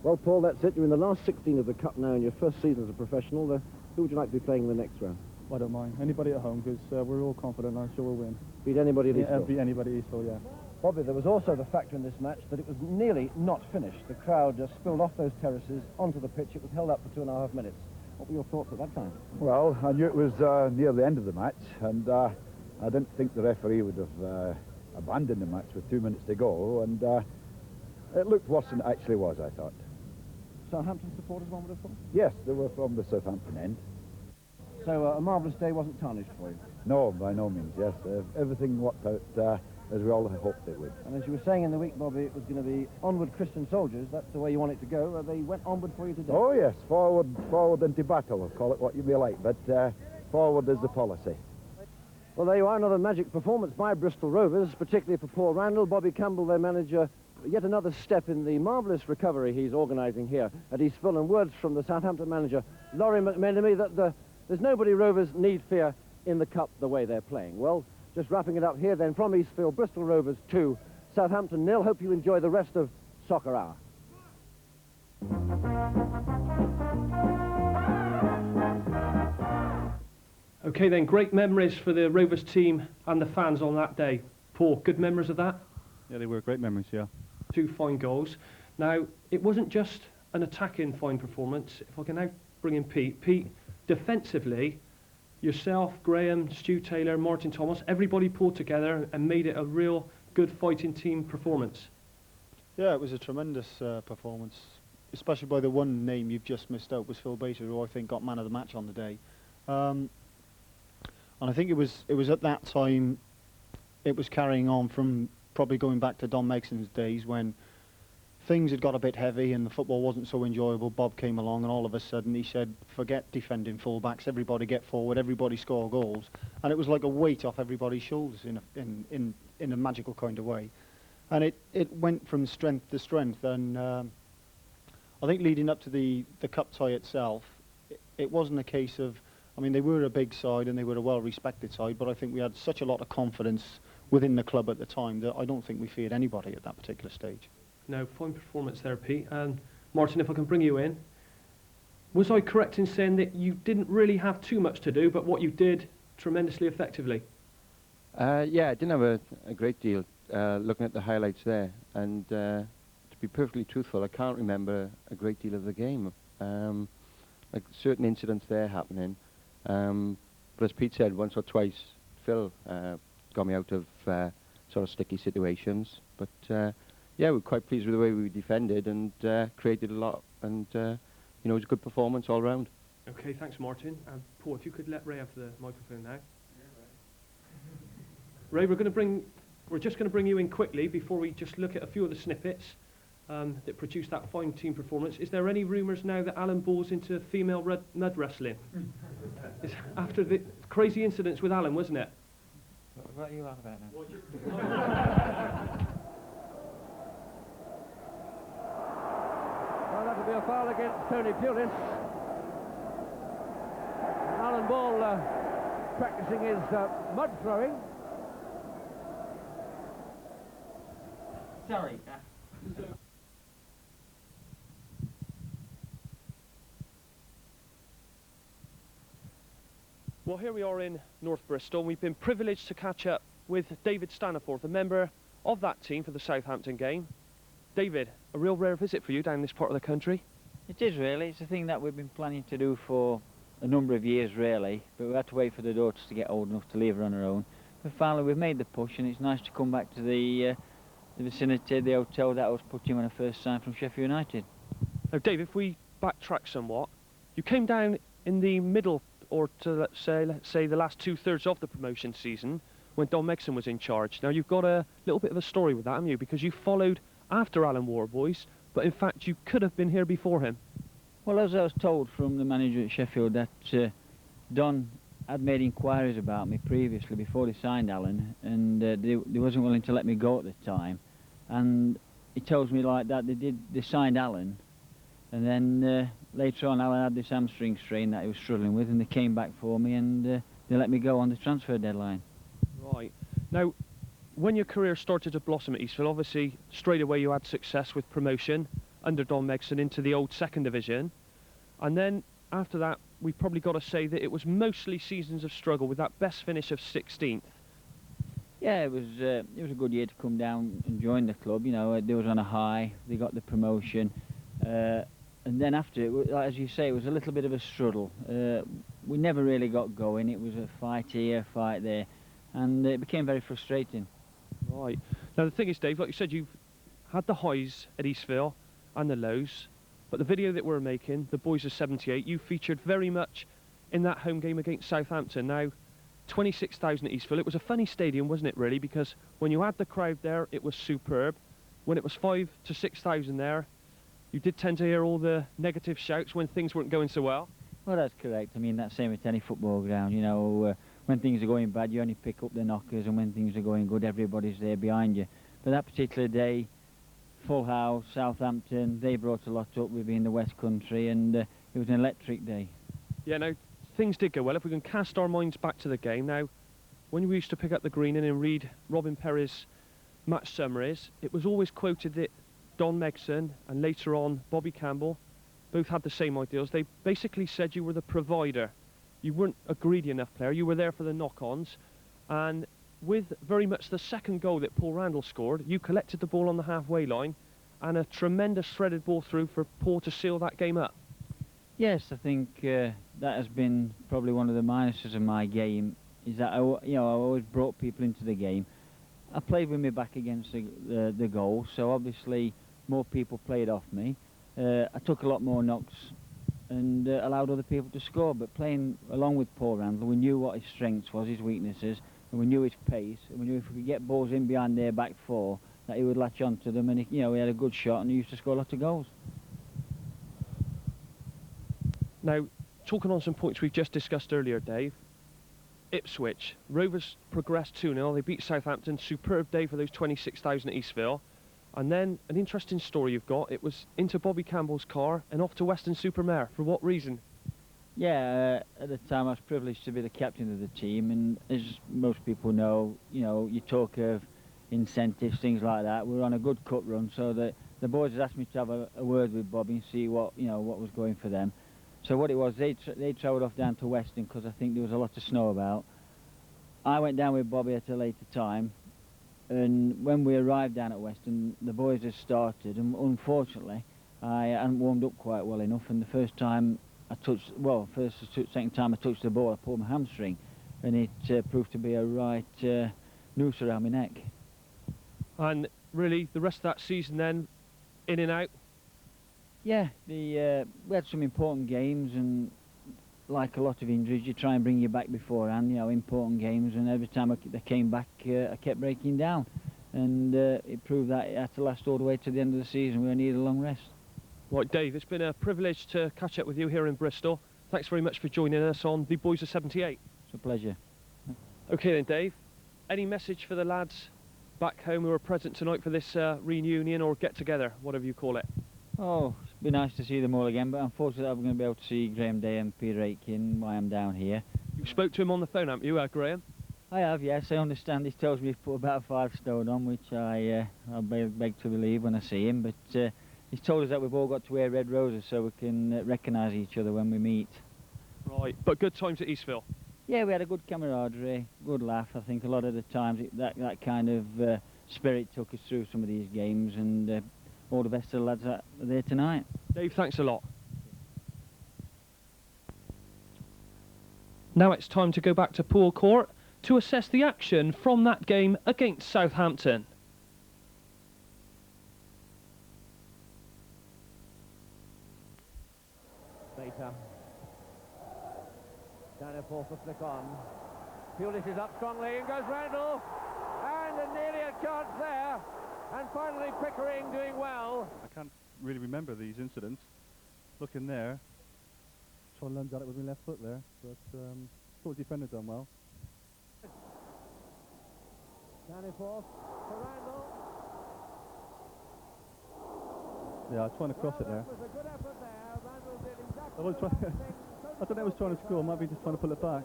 G: Well, Paul, that's it. You're in the last 16 of the Cup now in your first season as a professional. Who would you like to be playing in the next round?
I: I don't mind. Anybody at home, because we're all confident. I'm sure we'll win.
G: Beat anybody at Eastville.
I: Beat anybody at Eastville, yeah.
G: Bobby, there was also the factor in this match that it was nearly not finished. The crowd just spilled off those terraces onto the pitch. It was held up for 2.5 minutes. What were your thoughts at that time?
B: Well, I knew it was near the end of the match, and I didn't think the referee would have abandoned the match with 2 minutes to go, and it looked worse than it actually was, I thought.
G: Southampton supporters, one would have thought?
B: Yes, they were from the Southampton end.
G: So a marvellous day wasn't tarnished for you?
B: No, by no means, yes. Everything worked out as we all hoped it would.
G: And as you were saying in the week, Bobby, it was going to be onward Christian soldiers. That's the way you want it to go. They went onward for you today.
B: Oh, yes, forward into battle, call it what you may like, but forward is the policy.
G: Well, there you are, another magic performance by Bristol Rovers, particularly for Paul Randall. Bobby Campbell, their manager, yet another step in the marvellous recovery he's organising here at Eastville. And words from the Southampton manager, Laurie McMenemy, that there's nobody Rovers need fear in the Cup the way they're playing. Well, just wrapping it up here then from Eastville, Bristol Rovers 2, Southampton 0. Hope you enjoy the rest of Soccer Hour.
A: Okay then, great memories for the Rovers team and the fans on that day. Paul, good memories of that?
I: Yeah, they were great memories, yeah.
A: 2 fine goals. Now, it wasn't just an attacking fine performance. If I can now bring in Pete. Pete, defensively, yourself, Graham, Stu Taylor, Martin Thomas, everybody pulled together and made it a real good fighting team performance.
J: Yeah, it was a tremendous performance, especially by the one name you've just missed out was Phil Bater, who I think got man of the match on the day. And I think it was at that time, it was carrying on from probably going back to Don Megson's days when things had got a bit heavy and the football wasn't so enjoyable. Bob came along and all of a sudden he said, forget defending fullbacks, everybody get forward, everybody score goals. And it was like a weight off everybody's shoulders in a magical kind of way. And it went from strength to strength. And I think leading up to the cup tie itself, it wasn't a case of, I mean, they were a big side and they were a well-respected side, but I think we had such a lot of confidence within the club at the time that I don't think we feared anybody at that particular stage.
A: No, fine performance there, Pete. And Martin, if I can bring you in, was I correct in saying that you didn't really have too much to do, but what you did tremendously effectively?
K: Yeah, I didn't have a great deal looking at the highlights there. And to be perfectly truthful, I can't remember a great deal of the game. Like certain incidents there happening. But as Pete said, once or twice, Phil got me out of sort of sticky situations. But yeah, we're quite pleased with the way we defended and created a lot. And you know, it was a good performance all round.
A: Okay, thanks, Martin. Paul, if you could let Ray have the microphone now. Ray, we're just going to bring you in quickly before we just look at a few of the snippets that produced that fine team performance. Is there any rumours now that Alan Ball's into female mud wrestling? After the crazy incidents with Alan, wasn't it?
E: What are you on about now?
F: Well, that'll be a foul against Tony Pulis. Alan Ball practicing his mud throwing.
E: Sorry.
A: Well, here we are in North Bristol. We've been privileged to catch up with David Staniforth, a member of that team for the Southampton game. David, a real rare visit for you down this part of the country.
E: It is really. It's a thing that we've been planning to do for a number of years, really. But we had to wait for the daughters to get old enough to leave her on her own. But finally, we've made the push, and it's nice to come back to the vicinity, the hotel that I was put in when I first signed from Sheffield United.
A: Now, Dave, if we backtrack somewhat, you came down in the middle, or to let's say the last 2/3 of the promotion season, when Don Megson was in charge. Now, you've got a little bit of a story with that, haven't you? Because you followed after Alan Warboys, but in fact, you could have been here before him.
E: Well, as I was told from the manager at Sheffield, that Don had made inquiries about me previously before they signed Alan, and they wasn't willing to let me go at the time. And he tells me like that they signed Alan, and then later on Alan had this hamstring strain that he was struggling with, and they came back for me, and they let me go on the transfer deadline.
A: Right. Now, when your career started to blossom at Eastville, obviously straight away you had success with promotion under Don Megson into the old second division, and then after that we've probably got to say that it was mostly seasons of struggle with that best finish of 16th.
E: Yeah, it was a good year to come down and join the club. You know, they was on a high. They got the promotion, and then after it, as you say, it was a little bit of a struggle. We never really got going. It was a fight here, fight there, and it became very frustrating.
A: Right. Now the thing is, Dave, like you said, you've had the highs at Eastville and the lows, but the video that we're making, the boys of 78, you featured very much in that home game against Southampton. Now, 26,000 at Eastville. It was a funny stadium, wasn't it, really? Because when you had the crowd there, it was superb. When it was 5,000 to 6,000 there, you did tend to hear all the negative shouts when things weren't going so well.
E: Well, that's correct. I mean, that's same at any football ground. You know, when things are going bad, you only pick up the knockers, and when things are going good, everybody's there behind you. But that particular day, full house, Southampton, they brought a lot up with being the West Country, and it was an electric day.
A: Yeah, no, things did go well. If we can cast our minds back to the game now, when we used to pick up the green and read Robin Perry's match summaries, it was always quoted that Don Megson and later on Bobby Campbell both had the same ideals. They basically said you were the provider. You weren't a greedy enough player. You were there for the knock-ons. And with very much the second goal that Paul Randall scored, you collected the ball on the halfway line and a tremendous threaded ball through for Paul to seal that game up.
E: Yes, I think that has been probably one of the minuses of my game, is that I always brought people into the game. I played with my back against the goal, so obviously more people played off me. I took a lot more knocks and allowed other people to score, but playing along with Paul Randall, we knew what his strengths was, his weaknesses, and we knew his pace, and we knew if we could get balls in behind their back four, that he would latch onto them, and he had a good shot, and he used to score lots of goals.
A: Now, talking on some points we've just discussed earlier, Dave, Ipswich, Rovers progressed 2-0, they beat Southampton, superb day for those 26,000 at Eastville. And then, an interesting story you've got, it was into Bobby Campbell's car and off to Weston-super-Mare. For what reason?
E: Yeah, at the time I was privileged to be the captain of the team, and as most people know, you talk of incentives, things like that. We were on a good cut run, so the boys had asked me to have a word with Bobby and see what was going for them. So what it was, they travelled off down to Weston because I think there was a lot of snow about. I went down with Bobby at a later time, and when we arrived down at Weston, the boys had started, and unfortunately I hadn't warmed up quite well enough, and the second time I touched the ball, I pulled my hamstring, and it proved to be a right noose around my neck.
A: And really, the rest of that season then, in and out?
E: Yeah, we had some important games, and like a lot of injuries, you try and bring you back beforehand, important games, and every time they came back, I kept breaking down. And it proved that it had to last all the way to the end of the season. We needed a long rest.
A: Right, Dave, it's been a privilege to catch up with you here in Bristol. Thanks very much for joining us on the Boys of 78.
E: It's a pleasure.
A: OK then, Dave, any message for the lads back home who are present tonight for this reunion or get-together, whatever you call it?
E: Oh, it's been nice to see them all again, but unfortunately I'm going to be able to see Graham Day and Peter Aitken while I'm down here.
A: You spoke to him on the phone, haven't you, Graham?
E: I have, yes. I understand he tells me he's put about 5 stone on, which I beg to believe when I see him, but he's told us that we've all got to wear red roses so we can recognise each other when we meet.
A: Right, but good times at Eastville?
E: Yeah, we had a good camaraderie, good laugh. I think a lot of the times that kind of spirit took us through some of these games, and all the best to the lads that are there tonight.
A: Dave, thanks a lot. Now it's time to go back to Poole Court to assess the action from that game against Southampton.
F: Later. Down and forth for flick on. Pulis is up strongly, and goes Randall, and nearly a chance there. And finally Pickering doing well.
I: I can't really remember these incidents. Looking there, trying to lunge at it with my left foot there, but thought the defender done well.
F: Down in forth for Randall.
I: Yeah, I was trying to cross it there.
F: That was a good effort there. Randall did exactly
I: I was trying. I don't know. I was trying to score. Might be just trying to pull it back.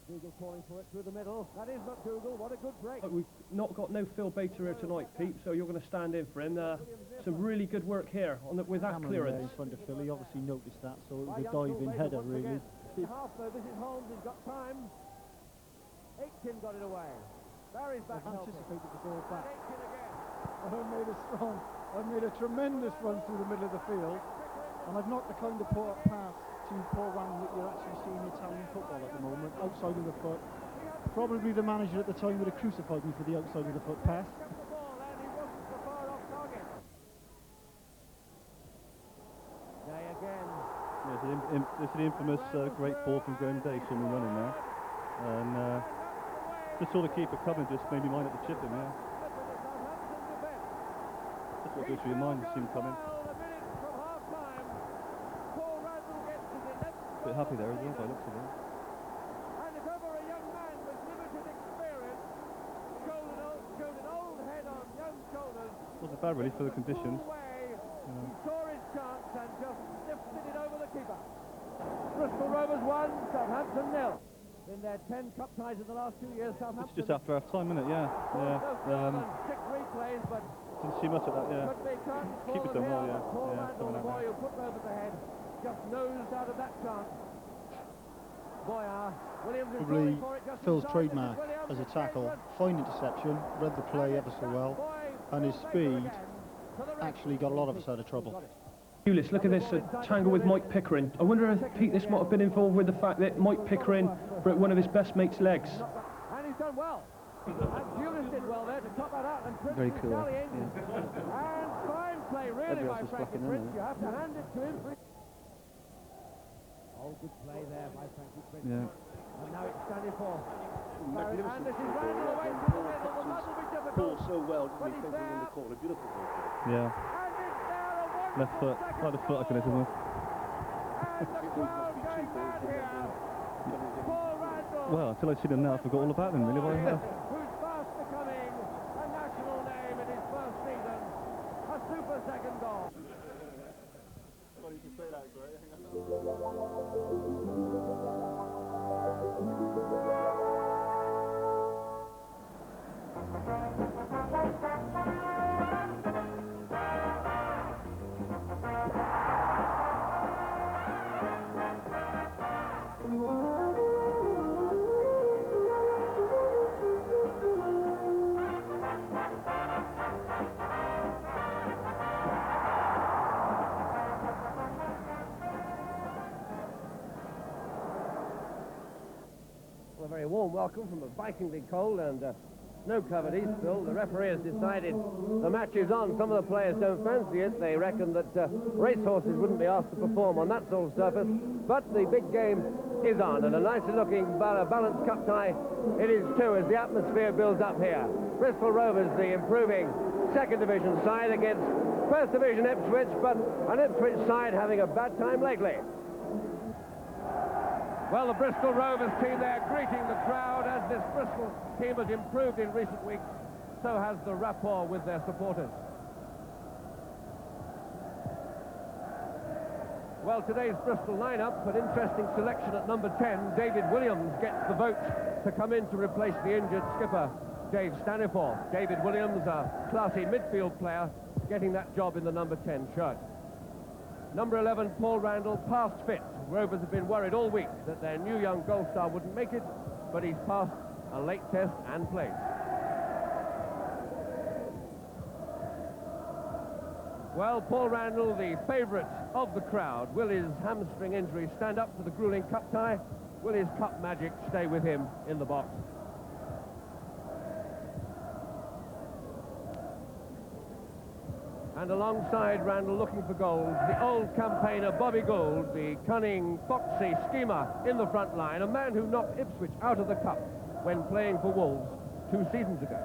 F: McDougall calling for it through the middle. That is McDougall. What a good break.
A: We've not got no Phil Bater here tonight, Pete, so you're going to stand in for him. Some really good work here with that clearance.
J: In front of Phil, he obviously noticed that, so it was a diving header, really.
F: Half though, this is Holmes, he's got time. Aitken got it away. Barry's back.
J: I've anticipated the ball back.
F: Aitken again.
J: I've made a tremendous run through the middle of the field, and I've not the kind of pass to Paul Randall that you're actually seeing in Italian football at the moment, outside of the foot. Probably the manager at the time would have crucified me for the outside of the foot pass.
F: Day again.
I: Yeah, it's the infamous great ball from Graham Day, saw me running there. And just saw the keeper coming, just made me mind at the chip him, yeah. That's what goes through your mind, you see him coming. A bit happy there as well, by the looks of it.
F: And if ever a young man with limited experience showed an old head on young shoulders.
I: Wasn't bad really for the conditions.
F: He saw his chance and just lifted it over the keeper. Bristol Rovers 1, Southampton 0. In their 10 cup ties in the last 2 years, Southampton.
I: It's just after half time, isn't it? Yeah.
F: Six replays, but
I: didn't see much of that, yeah. Keep it done well, yeah.
F: Paul Randall, the boy who put Rovers ahead, just nosed out of that chance. Boyar, Williams is
J: Probably
F: for it,
J: Phil's trademark as a tackle, fine interception, read the play ever so well, and his speed actually got a lot of us out of trouble.
A: Let's look at this tangle with Mike Pickering. I wonder if, Pete, this might have been involved with the fact that Mike Pickering broke one of his best mate's legs.
F: And he's done well. And Julius did well there to top that out. And Prince
I: Very cool.
F: Yeah. And fine play, really, by Frankie Prince. You have to hand it to him. Oh, good play there by Frankie Prince.
I: Yeah.
F: And now it's Stanifor. And this is Randall away from the middle. The mud will be difficult.
C: Ball so well, didn't he, thinking in the corner. Beautiful ball.
I: Yeah.
F: And it's there, a wonderful
I: Left foot, like the foot I can hit him with.
F: And the crowd going mad here. Paul Randall.
I: Well, until I see him now, I forgot all about him, really.
F: Who's fast becoming a national name in his first season. A super second goal. Well, a very warm welcome from a bikingly cold and snow-covered Eastville. The referee has decided the match is on. Some of the players don't fancy it. They reckon that racehorses wouldn't be asked to perform on that sort of surface. But the big game is on, and a nicely looking balanced cup tie it is too, as the atmosphere builds up here. Bristol Rovers, the improving second division side against first division Ipswich, but an Ipswich side having a bad time lately. Well, the Bristol Rovers team there greeting the crowd. As this Bristol team has improved in recent weeks, so has the rapport with their supporters. Well, today's Bristol lineup, an interesting selection at number 10. David Williams gets the vote to come in to replace the injured skipper, Dave Stanifor. David Williams, a classy midfield player, getting that job in the number 10 shirt. Number 11, Paul Randall, past fit. Rovers have been worried all week that their new young goal star wouldn't make it, but he's passed a late test and played. Well, Paul Randall, the favourite of the crowd. Will his hamstring injury stand up to the gruelling cup tie? Will his cup magic stay with him in the box? And alongside Randall, looking for goals, the old campaigner Bobby Gould, the cunning, foxy schemer in the front line, a man who knocked Ipswich out of the cup when playing for Wolves 2 seasons ago.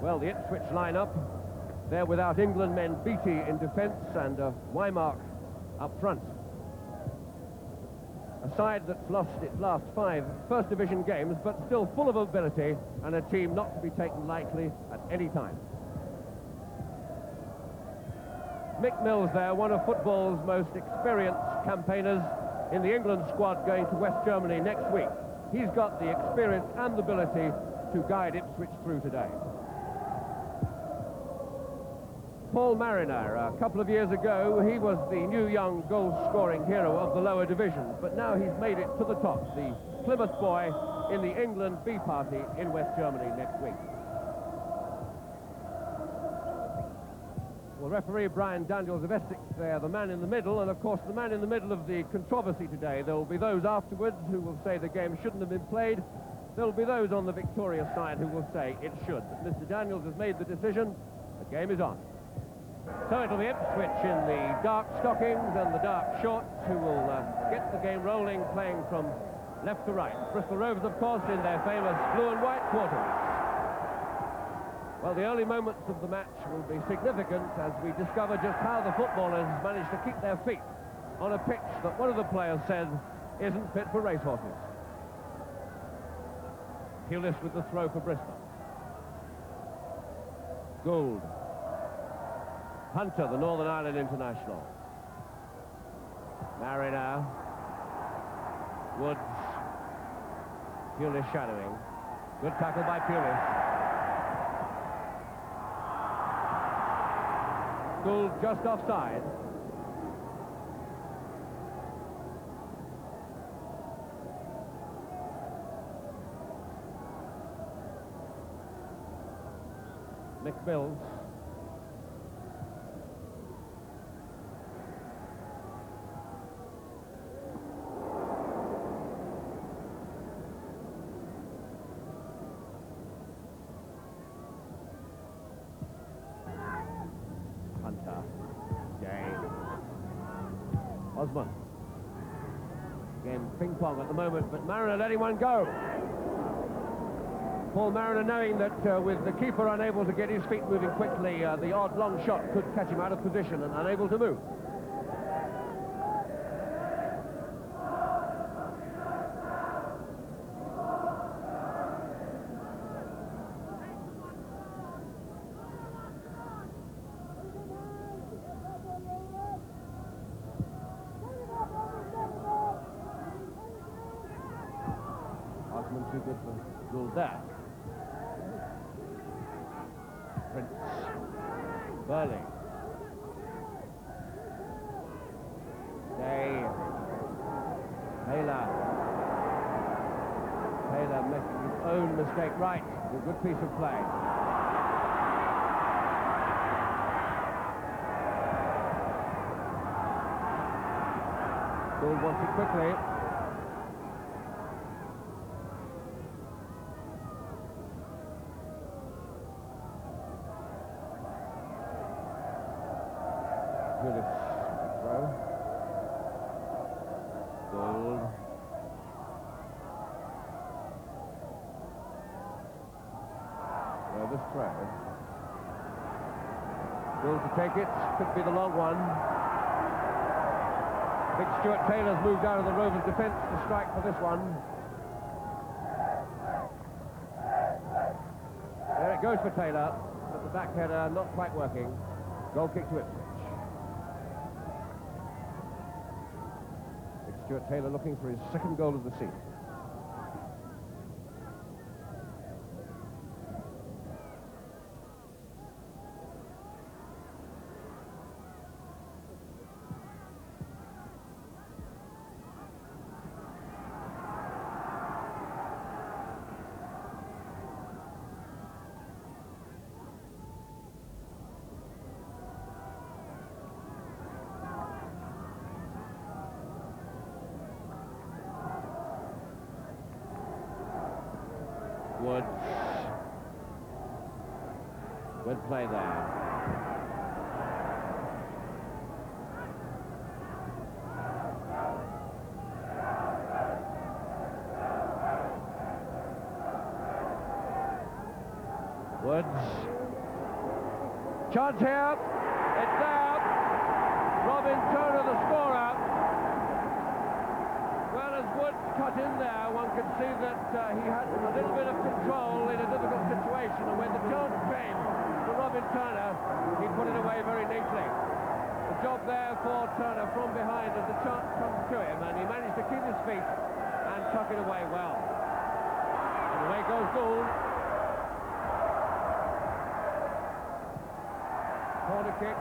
F: Well, the Ipswich lineup, they're without England men Beattie in defence and Wymark up front. A side that's lost its last 5 First Division games, but still full of ability, and a team not to be taken lightly at any time. Mick Mills there, one of football's most experienced campaigners in the England squad going to West Germany next week. He's got the experience and the ability to guide Ipswich through today. Paul Mariner, a couple of years ago, he was the new young goal-scoring hero of the lower divisions, but now he's made it to the top, the Plymouth boy in the England B party in West Germany next week. Well, referee Brian Daniels of Essex there, the man in the middle, and of course the man in the middle of the controversy today. There will be those afterwards who will say the game shouldn't have been played. There will be those on the victorious side who will say it should. But Mr. Daniels has made the decision. The game is on. So it'll be Ipswich in the dark stockings and the dark shorts who will get the game rolling, playing from left to right. Bristol Rovers, of course, in their famous blue and white quarters. Well, the early moments of the match will be significant as we discover just how the footballers managed to keep their feet on a pitch that one of the players said isn't fit for racehorses. Pulis with the throw for Bristol. Gould. Hunter, the Northern Ireland international. Mariner. Woods. Pulis shadowing. Good tackle by Pulis. Gould just offside. Mick Mills. Hunter. Game. Osman. Game ping pong at the moment, but Mariner letting one go. Paul Mariner knowing that with the keeper unable to get his feet moving quickly, the odd long shot could catch him out of position and unable to move. Osman too good for Gould there. Prince. Burley. Day. Taylor. Taylor making his own mistake right. A good piece of play. Gould wants it quickly. Throw. Gould. Rovers throw. Gould to take it. Could be the long one. Big Stuart Taylor's moved out of the Rovers defence to strike for this one. There it goes for Taylor, but the back header not quite working. Goal kick to Ipswich. Big Stuart Taylor looking for his second goal of the season. Woods. Good play there. Woods. Chance here. It's there. Robin Turner, the scorer. Well, as Woods cut in there, one could see that he had a little bit of control in a difficult situation, and when the chance came for Robin Turner, he put it away very neatly. The job there for Turner from behind as the chance comes to him, and he managed to keep his feet and tuck it away well. And away goes Gould. Corner kick.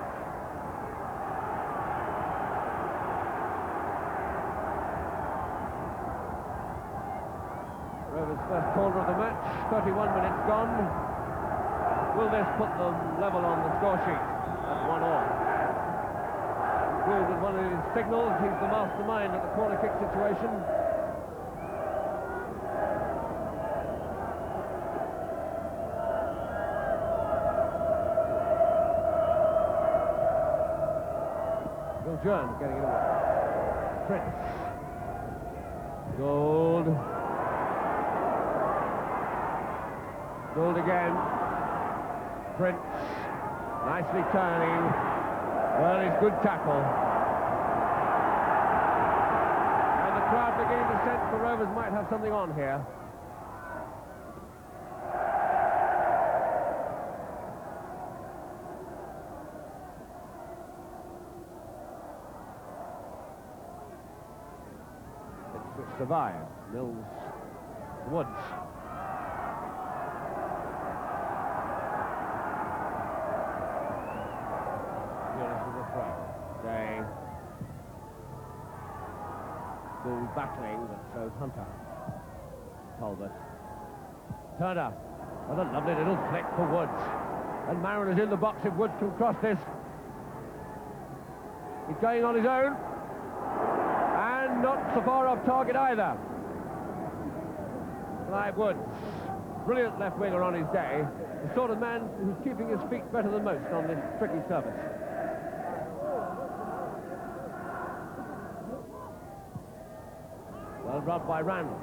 F: Rovers' first corner of the match, 31 minutes gone. Will this put them level on the score sheet at 1-1? Gould with one of his signals, he's the mastermind at the corner kick situation. Jones getting it away. Prince. Gould. Gould again. Prince. Nicely turning. Well, it's good tackle. And the crowd beginning to sense the Rovers might have something on here. Survive. Mills. Woods. Pulis with a throw. Day. Gould battling, but so Hunter. Talbot. Turner. What a lovely little flick for Woods. And Mariner's in the box if Woods can cross this. He's going on his own. Not so far off target either. Clive Woods, brilliant left winger on his day, the sort of man who's keeping his feet better than most on this tricky surface. Well rubbed by Randall.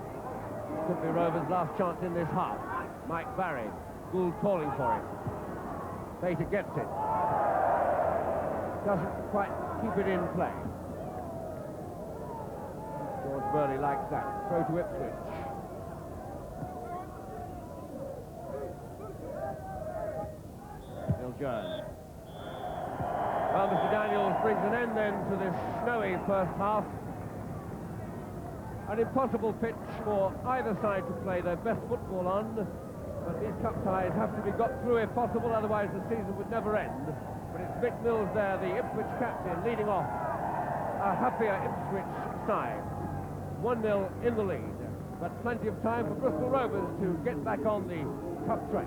F: Could be Rovers' last chance in this half. Mike Barry, Gould calling for it. Baker gets it. Doesn't quite keep it in play. George Burley likes that. Throw to Ipswich. Bill Jones. Well, Mr. Daniels brings an end then to this snowy first half. An impossible pitch for either side to play their best football on, but these cup ties have to be got through if possible, otherwise the season would never end. But it's Mick Mills there, the Ipswich captain, leading off a happier Ipswich side. 1-0 in the lead, but plenty of time for Bristol Rovers to get back on the cup track.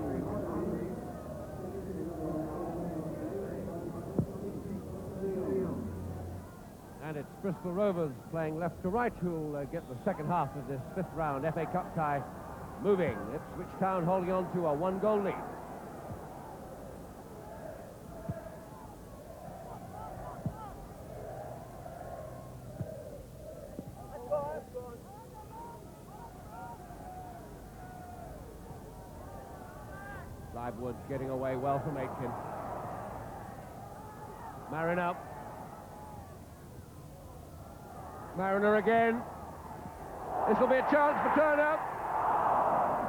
F: And it's Bristol Rovers playing left to right who'll get the second half of this fifth round FA Cup tie moving. Ipswich Town holding on to a 1-goal lead. Woods getting away well from Aitken. Mariner. Mariner again. This will be a chance for Turner.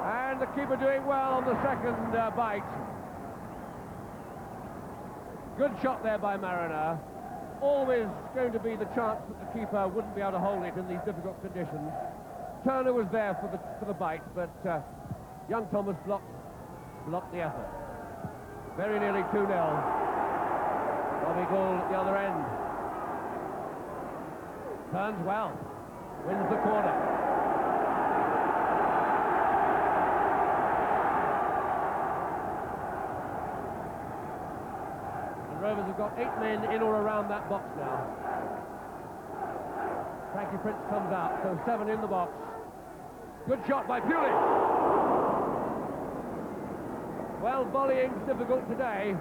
F: And the keeper doing well on the second bite. Good shot there by Mariner. Always going to be the chance that the keeper wouldn't be able to hold it in these difficult conditions. Turner was there for the bite, but young Thomas blocked the effort. Very nearly 2-0. Bobby Gould at the other end. Turns well. Wins the corner. And Rovers have got 8 men in or around that box now. Frankie Prince comes out, so 7 in the box. Good shot by Pulis. Well, volleying's difficult today,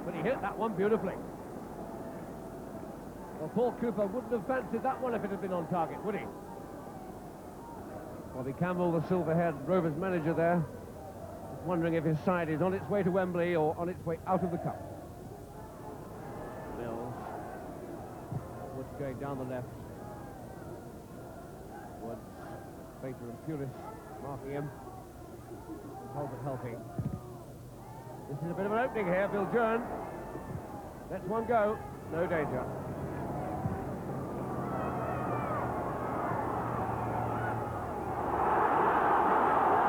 F: but he hit that one beautifully. Well, Paul Cooper wouldn't have fancied that one if it had been on target, would he? Bobby Campbell, the silver-haired Rovers manager there, just wondering if his side is on its way to Wembley or on its way out of the cup. Mills. Woods going down the left. Woods, Baker and Pulis marking him. Talbot helping. This is a bit of an opening here, Bill Jones. Lets one go. no danger.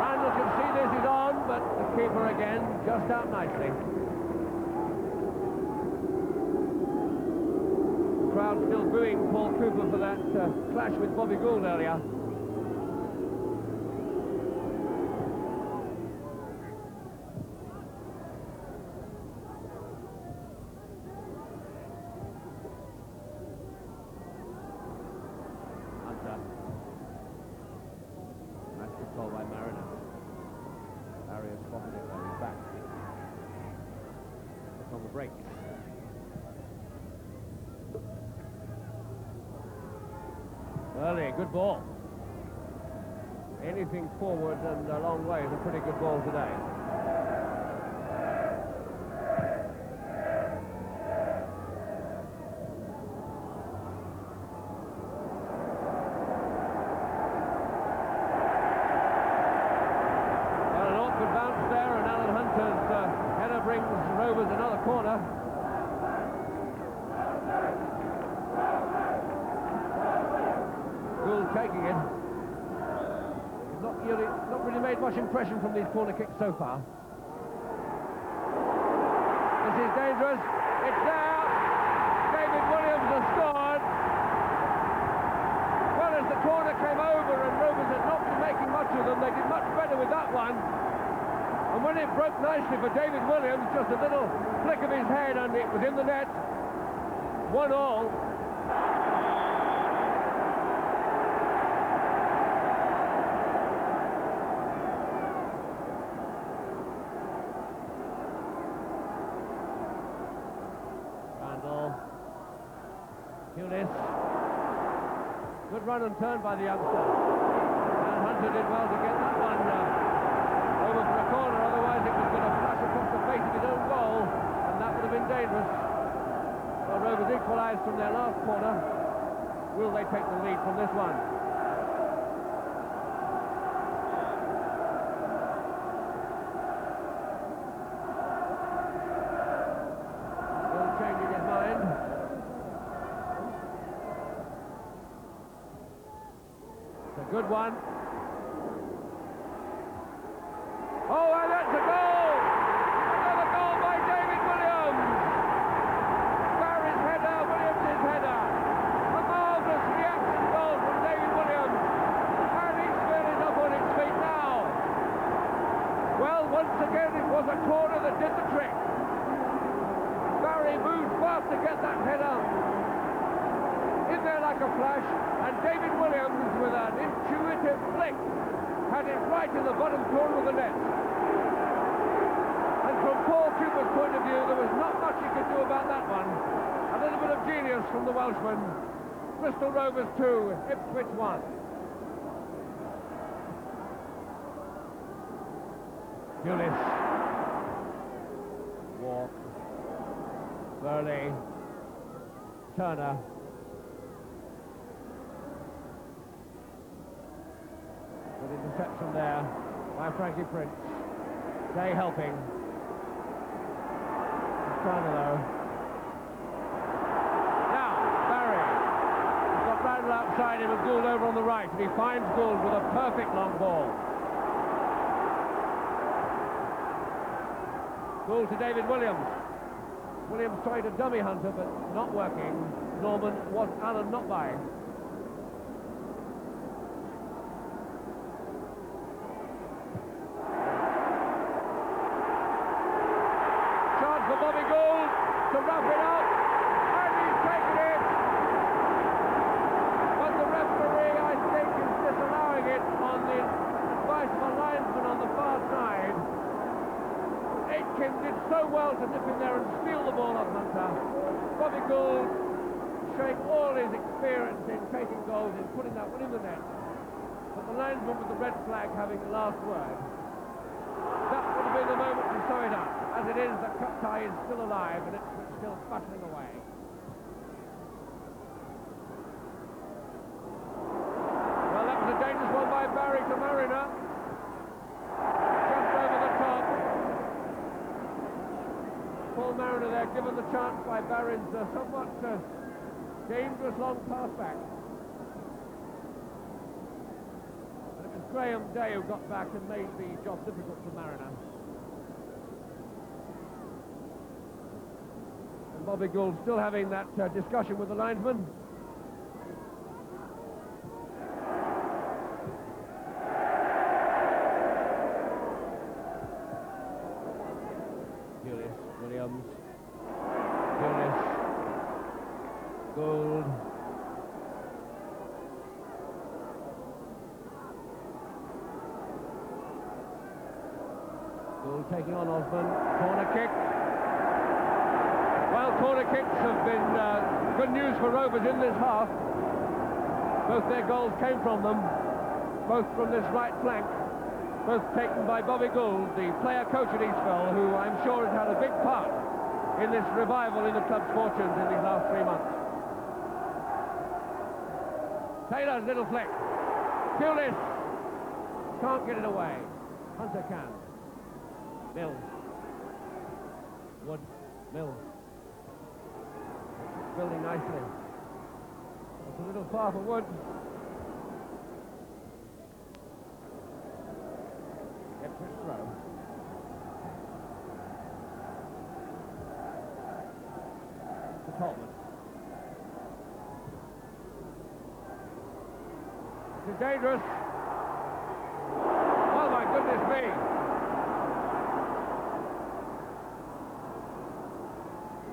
F: Randall can see this is on, but the keeper again just out nicely. The crowd still booing Paul Cooper for that clash with Bobby Gould earlier. Early, good ball. Anything forward and a long way is a pretty good ball today. Well, an awkward bounce there, and Alan Hunter's header brings Rovers another corner. Taking it. Not really made much impression from these corner kicks so far. This is dangerous. It's there. David Williams has scored. Well, as the corner came over and Rovers had not been making much of them, they did much better with that one. And when it broke nicely for David Williams, just a little flick of his head and it was in the net. 1-1. Good run and turn by the youngster. And Hunter did well to get that one over for a corner, otherwise it was going to flash across the face of his own goal, and that would have been dangerous. Well, Rovers equalised from their last corner. Will they take the lead from this one? Still changing his mind. Good one. Oh, and that's a goal! Another goal by David Williams! Barry's header, Williams' header. A marvellous reaction goal from David Williams. And he's is up on his feet now. Well, once again, it was a corner that did the trick. Barry moved fast to get that header in there like a flash, and David Williams, with an intuitive flick, had it right in the bottom corner of the net. And from Paul Cooper's point of view, there was not much he could do about that one. A little bit of genius from the Welshman. Bristol Rovers 2, Ipswich 1. Pulis. Walk. Burley. Turner. Good interception there by Frankie Prince. Day helping. Turner though. Now, Barry. He's got Randall outside him and Gould over on the right, and he finds Gould with a perfect long ball. Gould to David Williams. Williams tried to dummy Hunter, but not working. Norman was Allen not by. For Bobby Gould to rough it up, and he's taken it. But the referee, I think, is disallowing it on the advice of a linesman on the far side. Aitken did so well to nip in there and steal the ball off Hunter. Bobby Gould showing all his experience in taking goals, in putting that one in the net. But the linesman with the red flag having the last word. That would have been the moment to sew it up. As it is, the cup tie is still alive and it's still battling away. Well, that was a dangerous one by Barry to Mariner. Just over the top. Paul Mariner there, given the chance by Barry's somewhat dangerous long pass back. And it was Graham Day who got back and made the job difficult for Mariner. And Bobby Gould still having that discussion with the linesman. Williams, Gillis, Gould, Gould taking on Osborne, corner kick. Well, corner kicks have been good news for Rovers in this half. Both their goals came from them, both from this right flank. Both taken by Bobby Gould, the player coach at Eastville, who I'm sure has had a big part in this revival in the club's fortunes in these last 3 months. Taylor's little flick. Pulis can't get it away. Hunter can. Mills. Wood. Mills. Building nicely. It's a little far for Wood. Ipswich throw. To Tolman. This is dangerous. Oh my goodness me.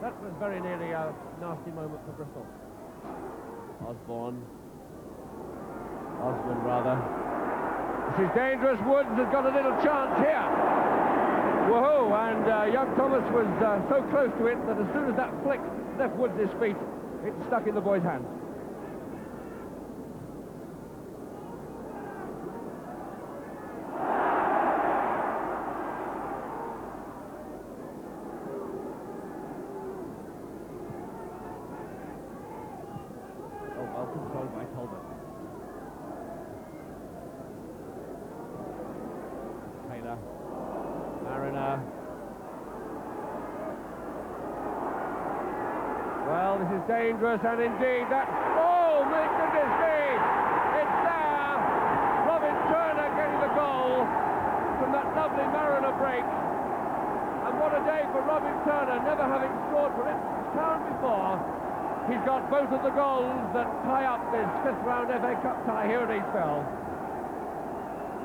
F: That was very nearly a nasty moment for Bristol. Osborne. Osborne rather. This is dangerous. Woods has got a little chance here. Woohoo! And young Thomas was so close to it that as soon as that flick left Woods' feet, it stuck in the boy's hand. Oh, well controlled by Tolman. Taylor, Mariner. Well, this is dangerous, and indeed that... Oh, my goodness me! It's there! Robin Turner getting the goal from that lovely Mariner break. And what a day for Robin Turner, never having scored for Ipswich Town before. He's got both of the goals that tie up this fifth-round FA Cup tie here at Eastville.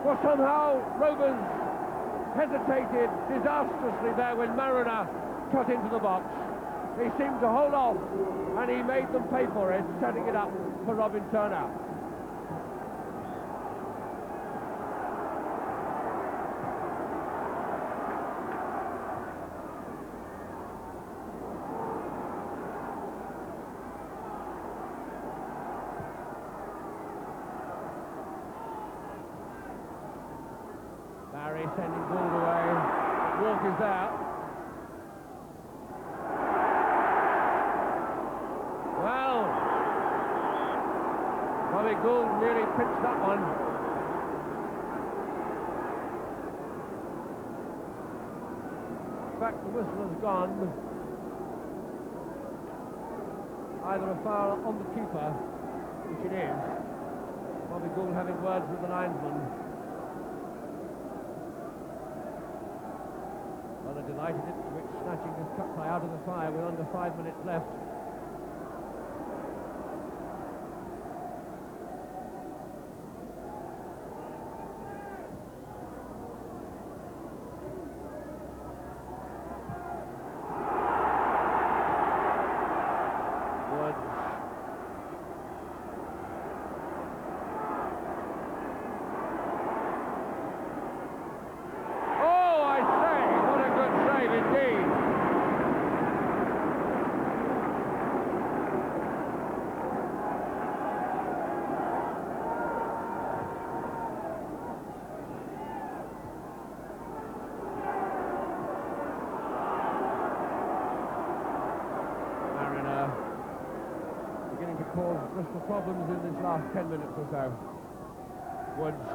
F: Well, somehow Rovers hesitated disastrously there when Mariner cut into the box. He seemed to hold off, and he made them pay for it, setting it up for Robin Turner. Barry sending Gould away. Walk is there. Well, Bobby Gould nearly pitched that one. In fact, the whistle has gone. Either a foul on the keeper, which it is. Bobby Gould having words with the linesman. Well, a delighted Ipswich snatching this cup tie out of the fire with under 5 minutes left. Bristol problems in this last 10 minutes or so. Woods.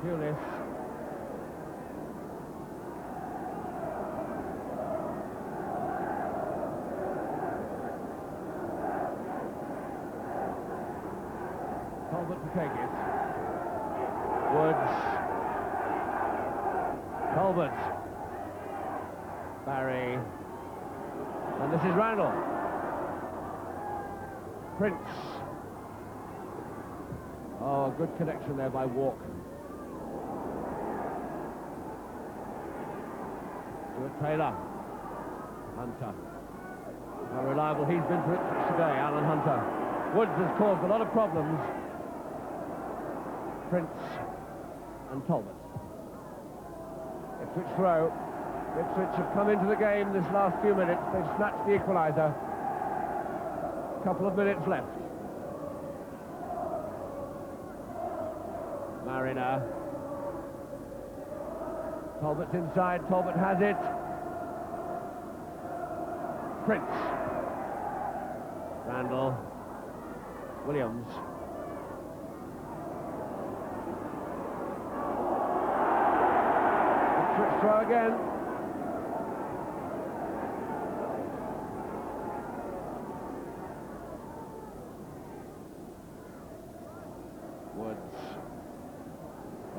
F: Pulis. Talbot to take it. Woods. Talbot. Barry. And this is Randall. Prince. Oh, good connection there by Walk. Stuart Taylor. Hunter. How reliable he's been for Ipswich today, Alan Hunter. Woods has caused a lot of problems. Prince and Talbot. Ipswich throw. Ipswich have come into the game this last few minutes. They've snatched the equaliser. Couple of minutes left. Mariner. Talbot's inside. Talbot has it. Prince. Randall. Williams. Ipswich throw again. Woods.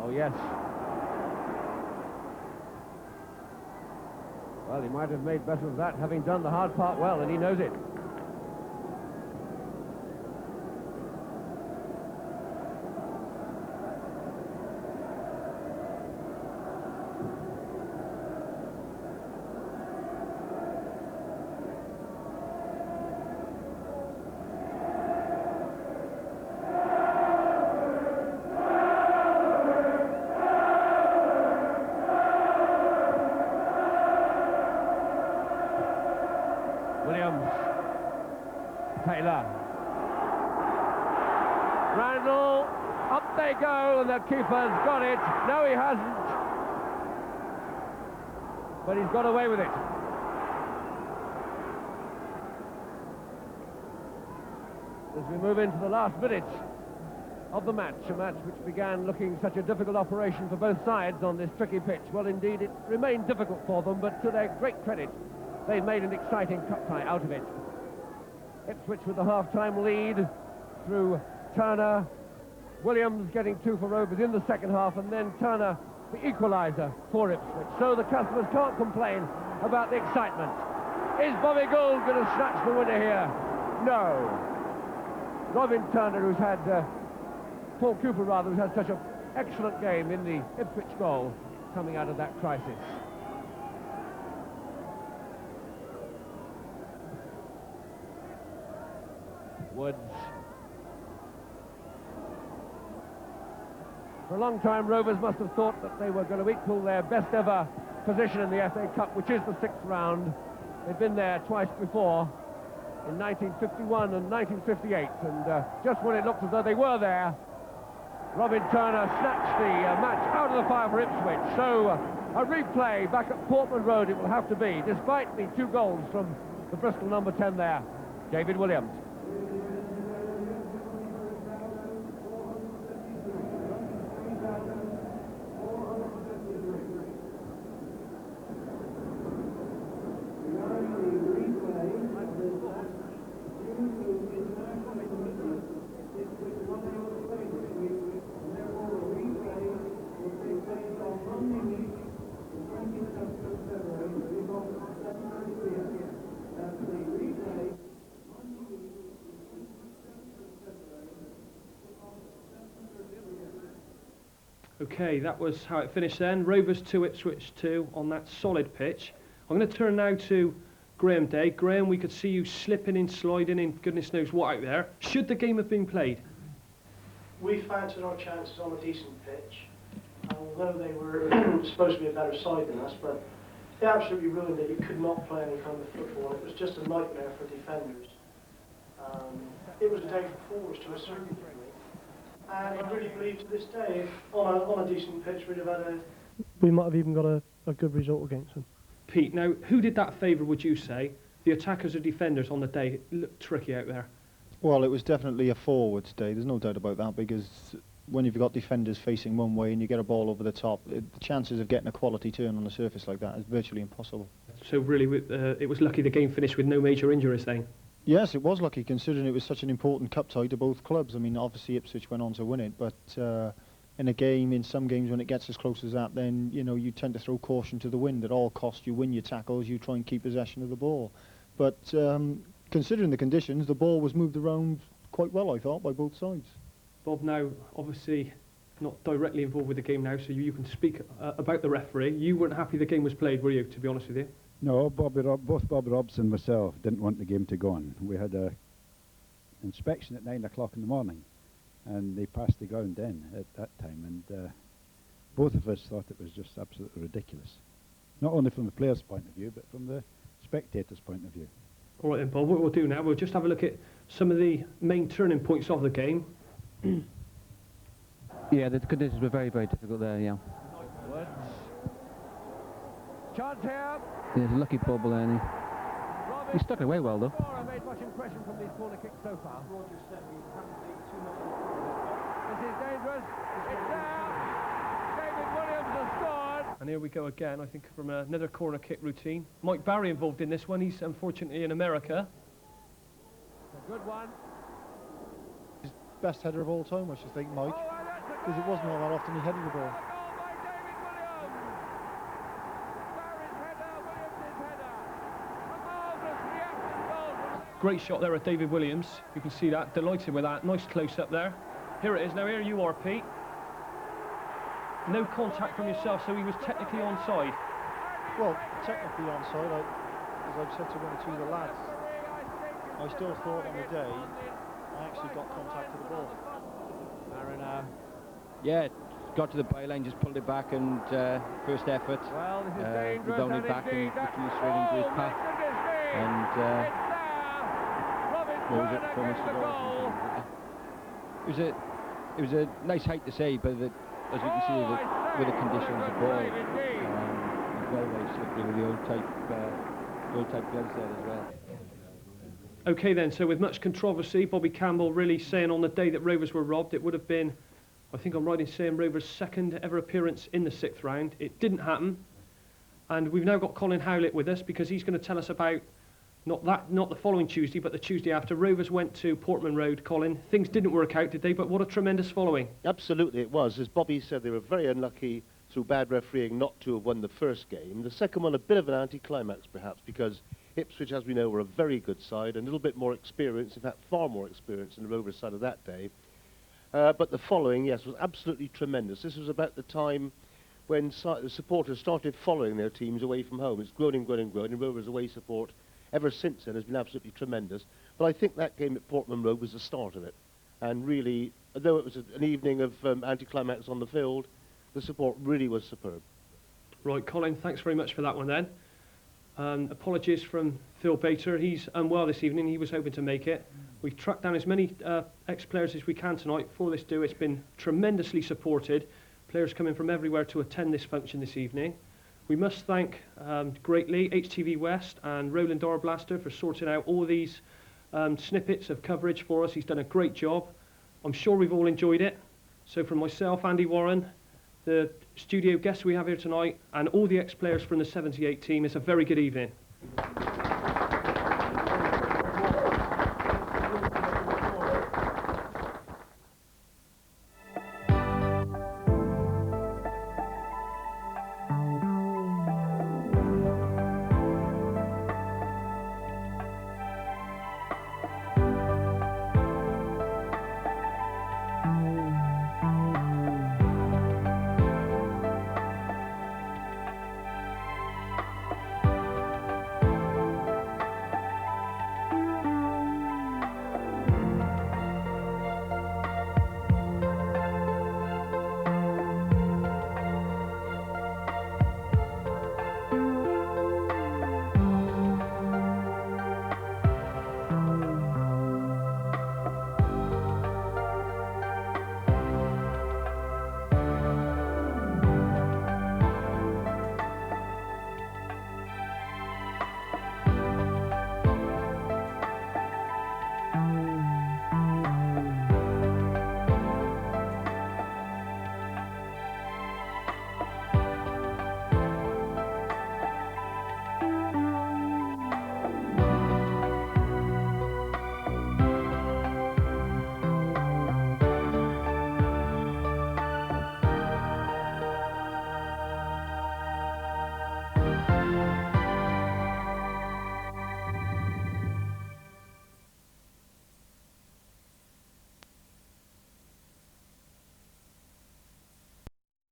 F: Oh, yes. Well, he might have made better of that, having done the hard part well, and he knows it. Williams. Taylor. Randall. Up they go, and the keeper's got it. No, he hasn't. But he's got away with it. As we move into the last minutes of the match, a match which began looking such a difficult operation for both sides on this tricky pitch. Well, indeed, it remained difficult for them, but to their great credit, they made an exciting cup tie out of it. Ipswich with the half-time lead through Turner. Williams getting 2 for Rovers in the second half, and then Turner, the equaliser for Ipswich. So the customers can't complain about the excitement. Is Bobby Gould going to snatch the winner here? No. Robin Turner, who's had, Paul Cooper rather, who's had such an excellent game in the Ipswich goal coming out of that crisis. Woods. For a long time, Rovers must have thought that they were going to equal their best ever position in the FA Cup, which is the 6th round. They've been there twice before, in 1951 and 1958, and just when it looked as though they were there, Robin Turner snatched the match out of the fire for Ipswich. So a replay back at Portman Road it will have to be, despite the 2 goals from the Bristol number 10 there, David Williams.
A: Okay, that was how it finished then. Rovers 2, Ipswich 2 on that solid pitch. I'm going to turn now to Graham Day. Graham, we could see you slipping in, sliding in, goodness knows what out there. Should the game have been played?
L: We fancied our chances on a decent pitch, and although they were supposed to be a better side than us, but they absolutely ruined it. You could not play any kind of football. It was just a nightmare for defenders. It was a day for forwards to a certain degree. And I really believe to this day, if on a decent pitch, we'd have had
D: We might have even got a good result against them.
A: Pete, now, who did that favour, would you say? The attackers or defenders on the day? It looked tricky out there.
J: Well, it was definitely a forwards day, there's no doubt about that, because when you've got defenders facing one way and you get a ball over the top, the chances of getting a quality turn on a surface like that is virtually impossible.
A: So really, it was lucky the game finished with no major injuries then?
J: Yes, it was lucky, considering it was such an important cup tie to both clubs. I mean, obviously Ipswich went on to win it, but in some games when it gets as close as that, then you tend to throw caution to the wind. At all costs, you win your tackles, you try and keep possession of the ball. But considering the conditions, the ball was moved around quite well, I thought, by both sides.
A: Bob, now obviously not directly involved with the game now, so you can speak about the referee. You weren't happy the game was played, were you, to be honest with you?
B: No, both Bob Robs and myself didn't want the game to go on. We had a inspection at 9 o'clock in the morning, and they passed the ground in at that time, and both of us thought it was just absolutely ridiculous. Not only from the players' point of view, but from the spectators' point of view.
A: All right then, Bob, what we'll do now, we'll just have a look at some of the main turning points of the game.
M: Yeah, the conditions were very, very difficult there, yeah.
F: Chance here.
M: Yeah, lucky bubble there, and he stuck it away well, though.
F: Made much impression from these corner kicks so far. This is dangerous. It's there. David Williams has scored.
A: And here we go again, I think, from another corner kick routine. Mike Barry involved in this one. He's unfortunately in America.
F: A good one.
J: His best header of all time, I should think, Mike, because it wasn't all that often he headed the ball.
A: Great shot there at David Williams. You can see that, delighted with that. Nice close-up there. Here it is. Now here you are, Pete. No contact from yourself, so he was technically onside.
J: Well, technically onside, as I've said to one or two of the lads, I still thought on the day I actually got contact with the ball.
M: Aaron, yeah, got to the byline, just pulled it back, and first effort,
F: well, this is dangerous,
M: down it back and flew straight into his path. And it was a nice height to say, but as you can see with the conditions of the ball, very, very slippery with the old type gloves there as well.
A: Okay then, so with much controversy, Bobby Campbell really saying on the day that Rovers were robbed, it would have been, I think I'm right in saying, Rovers' second ever appearance in the 6th round. It didn't happen, and we've now got Colin Howlett with us because he's going to tell us about not the following Tuesday, but the Tuesday after. Rovers went to Portman Road, Colin. Things didn't work out, did they? But what a tremendous following.
C: Absolutely it was. As Bobby said, they were very unlucky through bad refereeing not to have won the first game. The second one, a bit of an anticlimax perhaps, because Ipswich, as we know, were a very good side, a little bit more experienced, in fact far more experienced than the Rovers side of that day. But the following, yes, was absolutely tremendous. This was about the time when the supporters started following their teams away from home. It's grown and grown and grown, and Rovers away support ever since then has been absolutely tremendous. But I think that game at Portman Road was the start of it. And really, though it was an evening of anticlimax on the field, the support really was superb.
A: Right, Colin, thanks very much for that one then. Apologies from Phil Bater. He's unwell this evening. He was hoping to make it. We've tracked down as many ex-players as we can tonight for this do. It's been tremendously supported. Players coming from everywhere to attend this function this evening. We must thank greatly HTV West and Roland Arblaster for sorting out all these snippets of coverage for us. He's done a great job. I'm sure we've all enjoyed it. So from myself, Andy Warren, the studio guests we have here tonight, and all the ex-players from the 78 team, it's a very good evening.